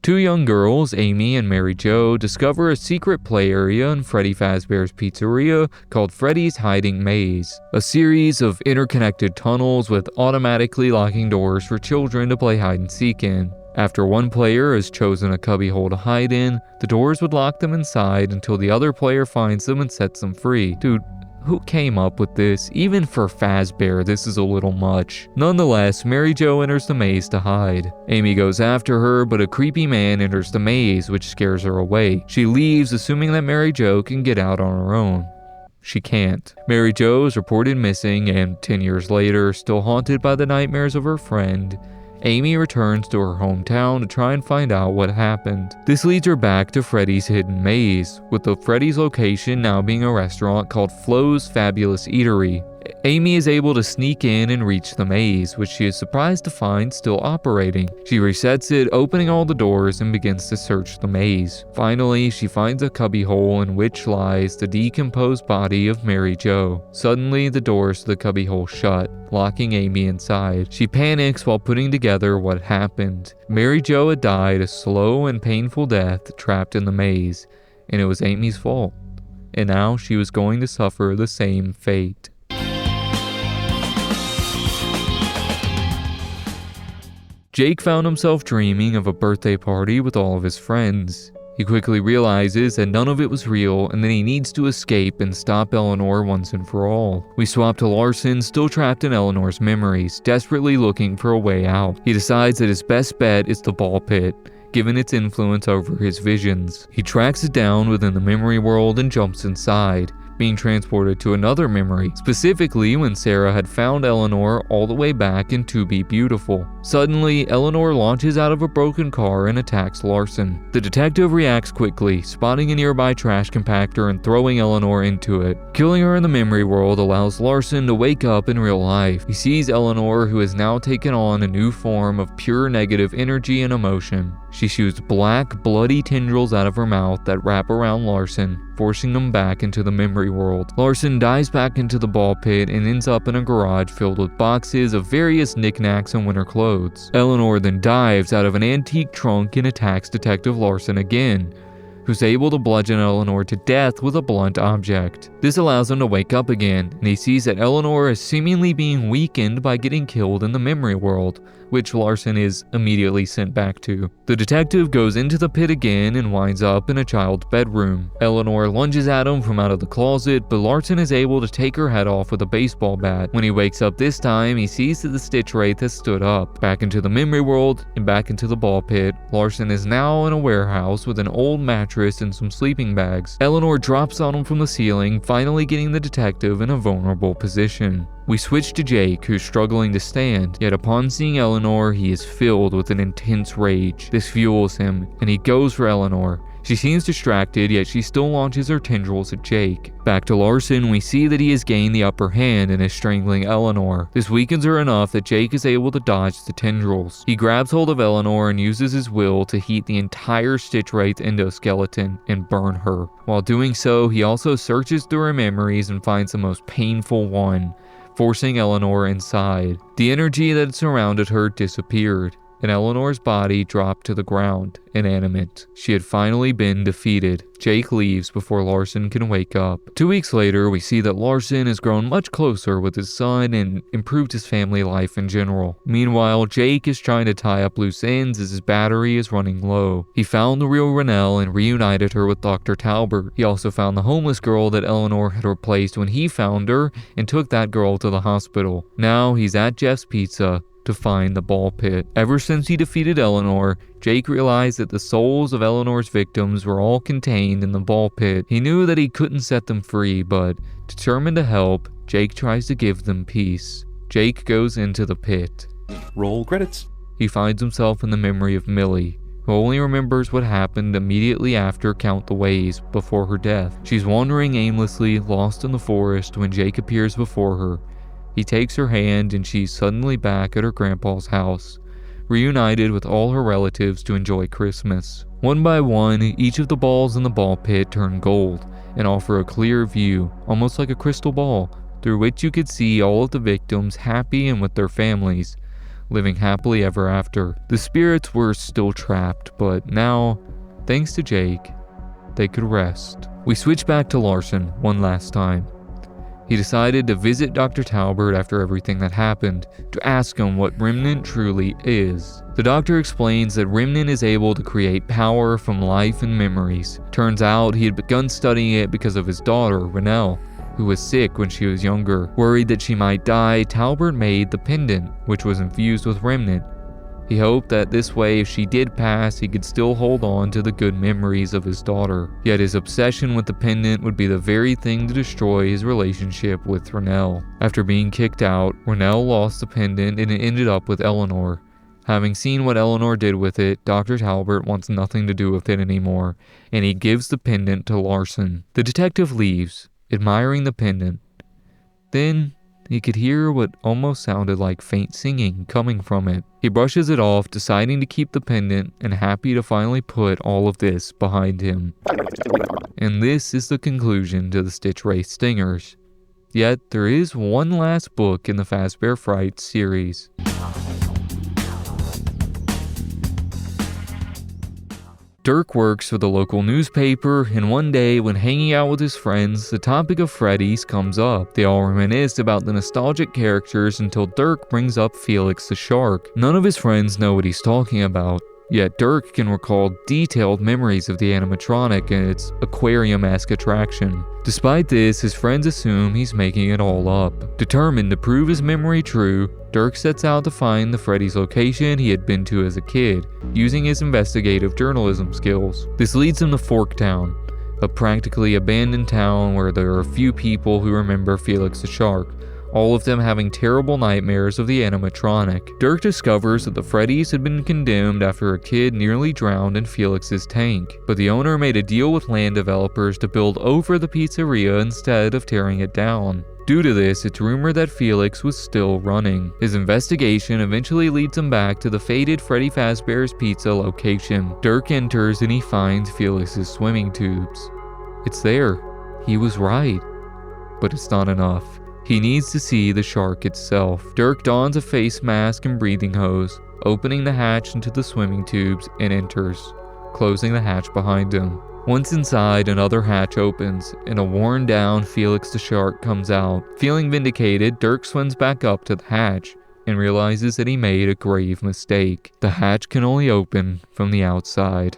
Two young girls, Amy and Mary Jo, discover a secret play area in Freddy Fazbear's Pizzeria called Freddy's Hiding Maze, a series of interconnected tunnels with automatically locking doors for children to play hide and seek in. After one player has chosen a cubbyhole to hide in, the doors would lock them inside until the other player finds them and sets them free. Dude, who came up with this? Even for Fazbear, this is a little much. Nonetheless, Mary Jo enters the maze to hide. Amy goes after her, but a creepy man enters the maze, which scares her away. She leaves, assuming that Mary Jo can get out on her own. She can't. Mary Jo is reported missing, and 10 years later, still haunted by the nightmares of her friend, Amy returns to her hometown to try and find out what happened. This leads her back to Freddy's hidden maze, with the Freddy's location now being a restaurant called Flo's Fabulous Eatery. Amy is able to sneak in and reach the maze, which she is surprised to find still operating. She resets it, opening all the doors, and begins to search the maze. Finally, she finds a cubbyhole in which lies the decomposed body of Mary Jo. Suddenly, the doors to the cubbyhole shut, locking Amy inside. She panics while putting together what happened. Mary Jo had died a slow and painful death trapped in the maze, and it was Amy's fault. And now she was going to suffer the same fate. Jake found himself dreaming of a birthday party with all of his friends. He quickly realizes that none of it was real and that he needs to escape and stop Eleanor once and for all. We swap to Larson, still trapped in Eleanor's memories, desperately looking for a way out. He decides that his best bet is the ball pit, given its influence over his visions. He tracks it down within the memory world and jumps inside, being transported to another memory, specifically when Sarah had found Eleanor all the way back in To Be Beautiful. Suddenly, Eleanor launches out of a broken car and attacks Larson. The detective reacts quickly, spotting a nearby trash compactor and throwing Eleanor into it. Killing her in the memory world allows Larson to wake up in real life. He sees Eleanor, who has now taken on a new form of pure negative energy and emotion. She shoots black, bloody tendrils out of her mouth that wrap around Larson, forcing them back into the memory world. Larson dives back into the ball pit and ends up in a garage filled with boxes of various knickknacks and winter clothes. Eleanor then dives out of an antique trunk and attacks Detective Larson again, who's able to bludgeon Eleanor to death with a blunt object. This allows him to wake up again, and he sees that Eleanor is seemingly being weakened by getting killed in the memory world, which Larson is immediately sent back to. The detective goes into the pit again and winds up in a child's bedroom. Eleanor lunges at him from out of the closet, but Larson is able to take her head off with a baseball bat. When he wakes up this time, he sees that the Sitchwraith has stood up. Back into the memory world and back into the ball pit, Larson is now in a warehouse with an old mattress and some sleeping bags. Eleanor drops on him from the ceiling, finally getting the detective in a vulnerable position. We switch to Jake, who's struggling to stand, yet upon seeing Eleanor, he is filled with an intense rage. This fuels him, and he goes for Eleanor. She seems distracted, yet she still launches her tendrils at Jake. Back to Larson, we see that he has gained the upper hand and is strangling Eleanor. This weakens her enough that Jake is able to dodge the tendrils. He grabs hold of Eleanor and uses his will to heat the entire Sitchwraith endoskeleton and burn her. While doing so, he also searches through her memories and finds the most painful one, forcing Eleanor inside. The energy that had surrounded her disappeared, and Eleanor's body dropped to the ground, inanimate. She had finally been defeated. Jake leaves before Larson can wake up. 2 weeks later, we see that Larson has grown much closer with his son and improved his family life in general. Meanwhile, Jake is trying to tie up loose ends as his battery is running low. He found the real Rennell and reunited her with Dr. Talbert. He also found the homeless girl that Eleanor had replaced when he found her and took that girl to the hospital. Now he's at Jeff's Pizza to find the ball pit. Ever since he defeated Eleanor, Jake realized that the souls of Eleanor's victims were all contained in the ball pit. He knew that he couldn't set them free, but determined to help, Jake tries to give them peace. Jake goes into the pit. Roll credits. He finds himself in the memory of Millie, who only remembers what happened immediately after Count the Ways, before her death. She's wandering aimlessly, lost in the forest, when Jake appears before her. He takes her hand and she's suddenly back at her grandpa's house, reunited with all her relatives to enjoy Christmas. One by one, each of the balls in the ball pit turn gold and offer a clear view, almost like a crystal ball, through which you could see all of the victims happy and with their families, living happily ever after. The spirits were still trapped, but now, thanks to Jake, they could rest. We switch back to Larson one last time. He decided to visit Dr. Talbert after everything that happened, to ask him what Remnant truly is. The doctor explains that Remnant is able to create power from life and memories. Turns out he had begun studying it because of his daughter, Rennell, who was sick when she was younger. Worried that she might die, Talbert made the pendant, which was infused with Remnant. He hoped that this way, if she did pass, he could still hold on to the good memories of his daughter. Yet his obsession with the pendant would be the very thing to destroy his relationship with Rennell. After being kicked out, Rennell lost the pendant and it ended up with Eleanor. Having seen what Eleanor did with it, Dr. Talbert wants nothing to do with it anymore, and he gives the pendant to Larson. The detective leaves, admiring the pendant. Then he could hear what almost sounded like faint singing coming from it. He brushes it off, deciding to keep the pendant and happy to finally put all of this behind him. And this is the conclusion to the Sitchwraith Stingers. Yet there is one last book in the Fazbear Frights series. Dirk works for the local newspaper, and one day when hanging out with his friends, the topic of Freddy's comes up. They all reminisce about the nostalgic characters until Dirk brings up Felix the Shark. None of his friends know what he's talking about, yet Dirk can recall detailed memories of the animatronic and its aquarium-esque attraction. Despite this, his friends assume he's making it all up. Determined to prove his memory true, Dirk sets out to find the Freddy's location he had been to as a kid, using his investigative journalism skills. This leads him to Forktown, a practically abandoned town where there are a few people who remember Felix the Shark, all of them having terrible nightmares of the animatronic. Dirk discovers that the Freddys had been condemned after a kid nearly drowned in Felix's tank, but the owner made a deal with land developers to build over the pizzeria instead of tearing it down. Due to this, it's rumored that Felix was still running. His investigation eventually leads him back to the fated Freddy Fazbear's Pizza location. Dirk enters and he finds Felix's swimming tubes. It's there. He was right. But it's not enough. He needs to see the shark itself. Dirk dons a face mask and breathing hose, opening the hatch into the swimming tubes, and enters, closing the hatch behind him. Once inside, another hatch opens, and a worn-down Felix the Shark comes out. Feeling vindicated, Dirk swims back up to the hatch and realizes that he made a grave mistake. The hatch can only open from the outside.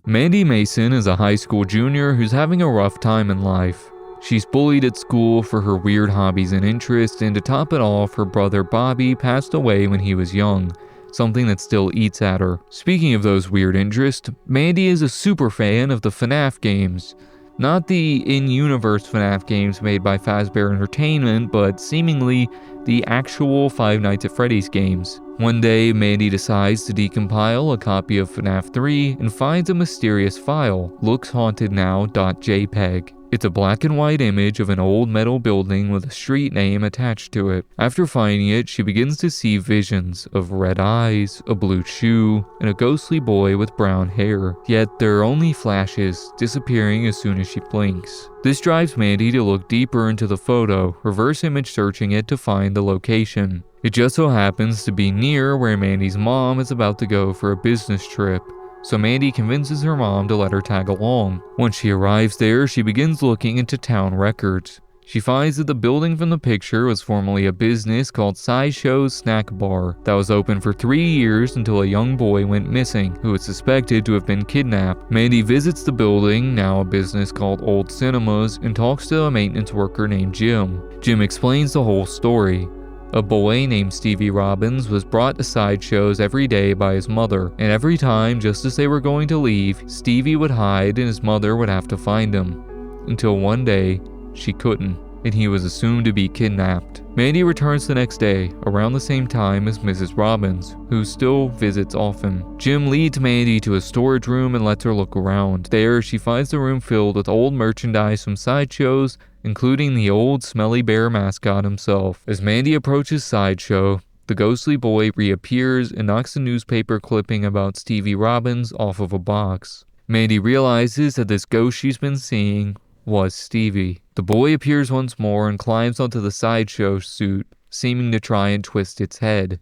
Mandy Mason is a high school junior who's having a rough time in life. She's bullied at school for her weird hobbies and interests, and to top it off, her brother Bobby passed away when he was young, something that still eats at her. Speaking of those weird interests, Mandy is a super fan of the FNAF games. Not the in-universe FNAF games made by Fazbear Entertainment, but seemingly the actual Five Nights at Freddy's games. One day, Mandy decides to decompile a copy of FNAF 3 and finds a mysterious file, lookshauntednow.jpg. It's a black and white image of an old metal building with a street name attached to it. After finding it, she begins to see visions of red eyes, a blue shoe, and a ghostly boy with brown hair. Yet there are only flashes, disappearing as soon as she blinks. This drives Mandy to look deeper into the photo, reverse image searching it to find the location. It just so happens to be near where Mandy's mom is about to go for a business trip. So Mandy convinces her mom to let her tag along. Once she arrives there, she begins looking into town records. She finds that the building from the picture was formerly a business called Sideshow's Snack Bar that was open for 3 years until a young boy went missing, who was suspected to have been kidnapped. Mandy visits the building, now a business called Old Cinemas, and talks to a maintenance worker named Jim. Jim explains the whole story. A boy named Stevie Robbins was brought to sideshows every day by his mother, and every time, just as they were going to leave, Stevie would hide and his mother would have to find him. Until one day, she couldn't, and he was assumed to be kidnapped. Mandy returns the next day, around the same time as Mrs. Robbins, who still visits often. Jim leads Mandy to a storage room and lets her look around. There, she finds the room filled with old merchandise from sideshows, including the old smelly bear mascot himself. As Mandy approaches Sideshow, the ghostly boy reappears and knocks a newspaper clipping about Stevie Robbins off of a box. Mandy realizes that this ghost she's been seeing was Stevie. The boy appears once more and climbs onto the Sideshow suit, seeming to try and twist its head.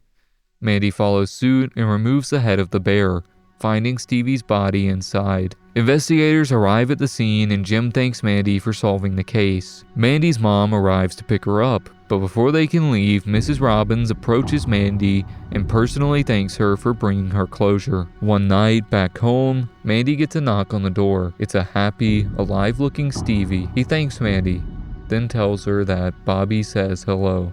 Mandy follows suit and removes the head of the bear, finding Stevie's body inside. Investigators arrive at the scene and Jim thanks Mandy for solving the case. Mandy's mom arrives to pick her up, but before they can leave, Mrs. Robbins approaches Mandy and personally thanks her for bringing her closure. One night, back home, Mandy gets a knock on the door. It's a happy, alive-looking Stevie. He thanks Mandy, then tells her that Bobby says hello.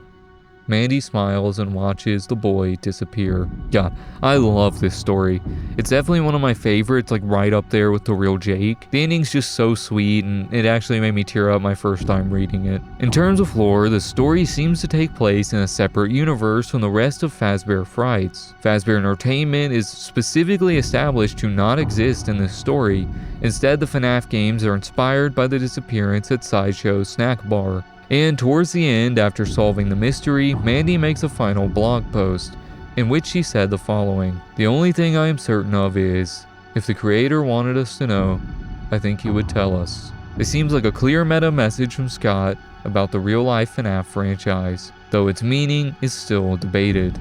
Mandy smiles and watches the boy disappear. Yeah, I love this story. It's definitely one of my favorites, like right up there with The Real Jake. The ending's just so sweet, and it actually made me tear up my first time reading it. In terms of lore, the story seems to take place in a separate universe from the rest of Fazbear Frights. Fazbear Entertainment is specifically established to not exist in this story. Instead, the FNAF games are inspired by the disappearance at Sideshow's Snack Bar. And towards the end, after solving the mystery, Mandy makes a final blog post, in which she said the following: "The only thing I am certain of is, if the creator wanted us to know, I think he would tell us." It seems like a clear meta message from Scott about the real-life FNAF franchise, though its meaning is still debated.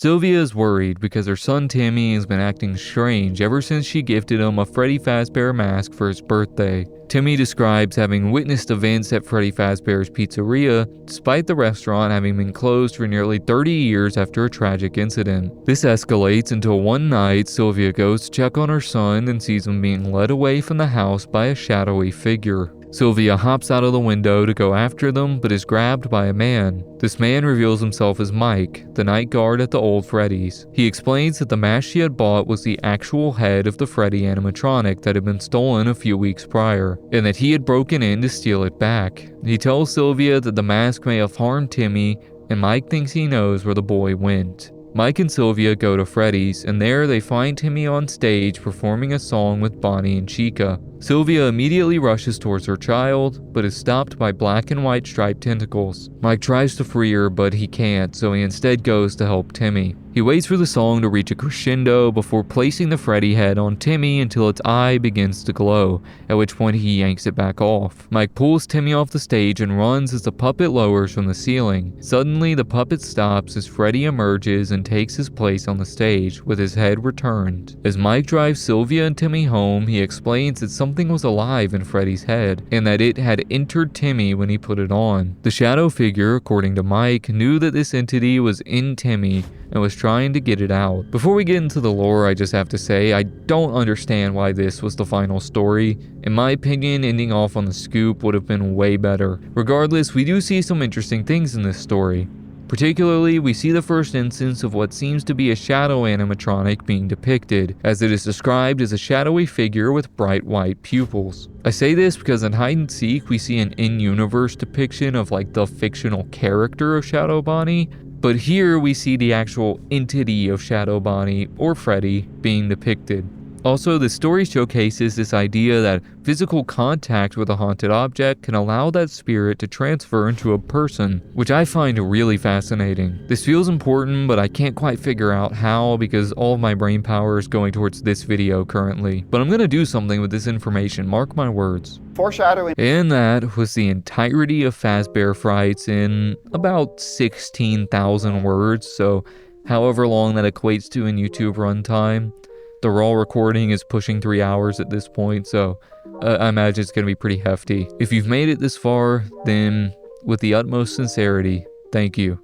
Sylvia is worried because her son Timmy has been acting strange ever since she gifted him a Freddy Fazbear mask for his birthday. Timmy describes having witnessed events at Freddy Fazbear's Pizzeria, despite the restaurant having been closed for nearly 30 years after a tragic incident. This escalates until one night, Sylvia goes to check on her son and sees him being led away from the house by a shadowy figure. Sylvia hops out of the window to go after them, but is grabbed by a man. This man reveals himself as Mike, the night guard at the old Freddy's. He explains that the mask she had bought was the actual head of the Freddy animatronic that had been stolen a few weeks prior, and that he had broken in to steal it back. He tells Sylvia that the mask may have harmed Timmy, and Mike thinks he knows where the boy went. Mike and Sylvia go to Freddy's, and there they find Timmy on stage performing a song with Bonnie and Chica. Sylvia immediately rushes towards her child, but is stopped by black and white striped tentacles. Mike tries to free her, but he can't, so he instead goes to help Timmy. He waits for the song to reach a crescendo before placing the Freddy head on Timmy until its eye begins to glow, at which point he yanks it back off. Mike pulls Timmy off the stage and runs as the puppet lowers from the ceiling. Suddenly, the puppet stops as Freddy emerges and takes his place on the stage, with his head returned. As Mike drives Sylvia and Timmy home, he explains that something was alive in Freddy's head, and that it had entered Timmy when he put it on. The shadow figure, according to Mike, knew that this entity was in Timmy and was trying to get it out. Before we get into the lore, I just have to say, I don't understand why this was the final story. In my opinion, ending off on the scoop would have been way better. Regardless, we do see some interesting things in this story. Particularly, we see the first instance of what seems to be a shadow animatronic being depicted, as it is described as a shadowy figure with bright white pupils. I say this because in Hide and Seek, we see an in-universe depiction of like the fictional character of Shadow Bonnie, but here we see the actual entity of Shadow Bonnie, or Freddy, being depicted. Also, the story showcases this idea that physical contact with a haunted object can allow that spirit to transfer into a person, which I find really fascinating. This feels important, but I can't quite figure out how because all of my brain power is going towards this video currently. But I'm gonna do something with this information, mark my words. Foreshadowing. And that was the entirety of Fazbear Frights in about 16,000 words, so however long that equates to in YouTube runtime. The raw recording is pushing 3 hours at this point, so I imagine it's going to be pretty hefty. If you've made it this far, then with the utmost sincerity, thank you.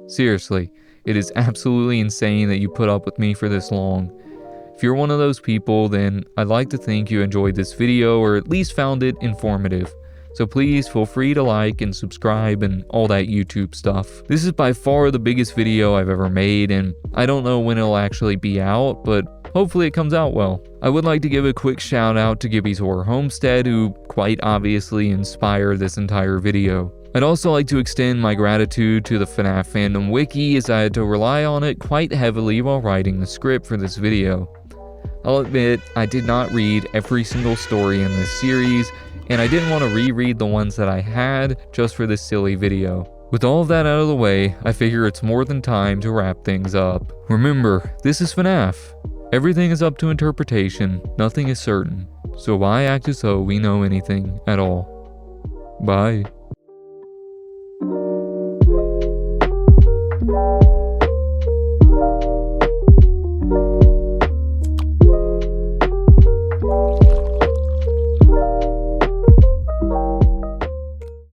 Seriously, it is absolutely insane that you put up with me for this long. If you're one of those people, then I'd like to think you enjoyed this video or at least found it informative. So please feel free to like and subscribe and all that YouTube stuff. This is by far the biggest video I've ever made, and I don't know when it'll actually be out, but hopefully it comes out well. I would like to give a quick shout out to Gibby's Horror Homestead, who quite obviously inspired this entire video. I'd also like to extend my gratitude to the FNAF Fandom Wiki, as I had to rely on it quite heavily while writing the script for this video. I'll admit, I did not read every single story in this series, and I didn't want to reread the ones that I had just for this silly video. With all of that out of the way, I figure it's more than time to wrap things up. Remember, this is FNAF. Everything is up to interpretation, nothing is certain, so why act as though we know anything at all? Bye.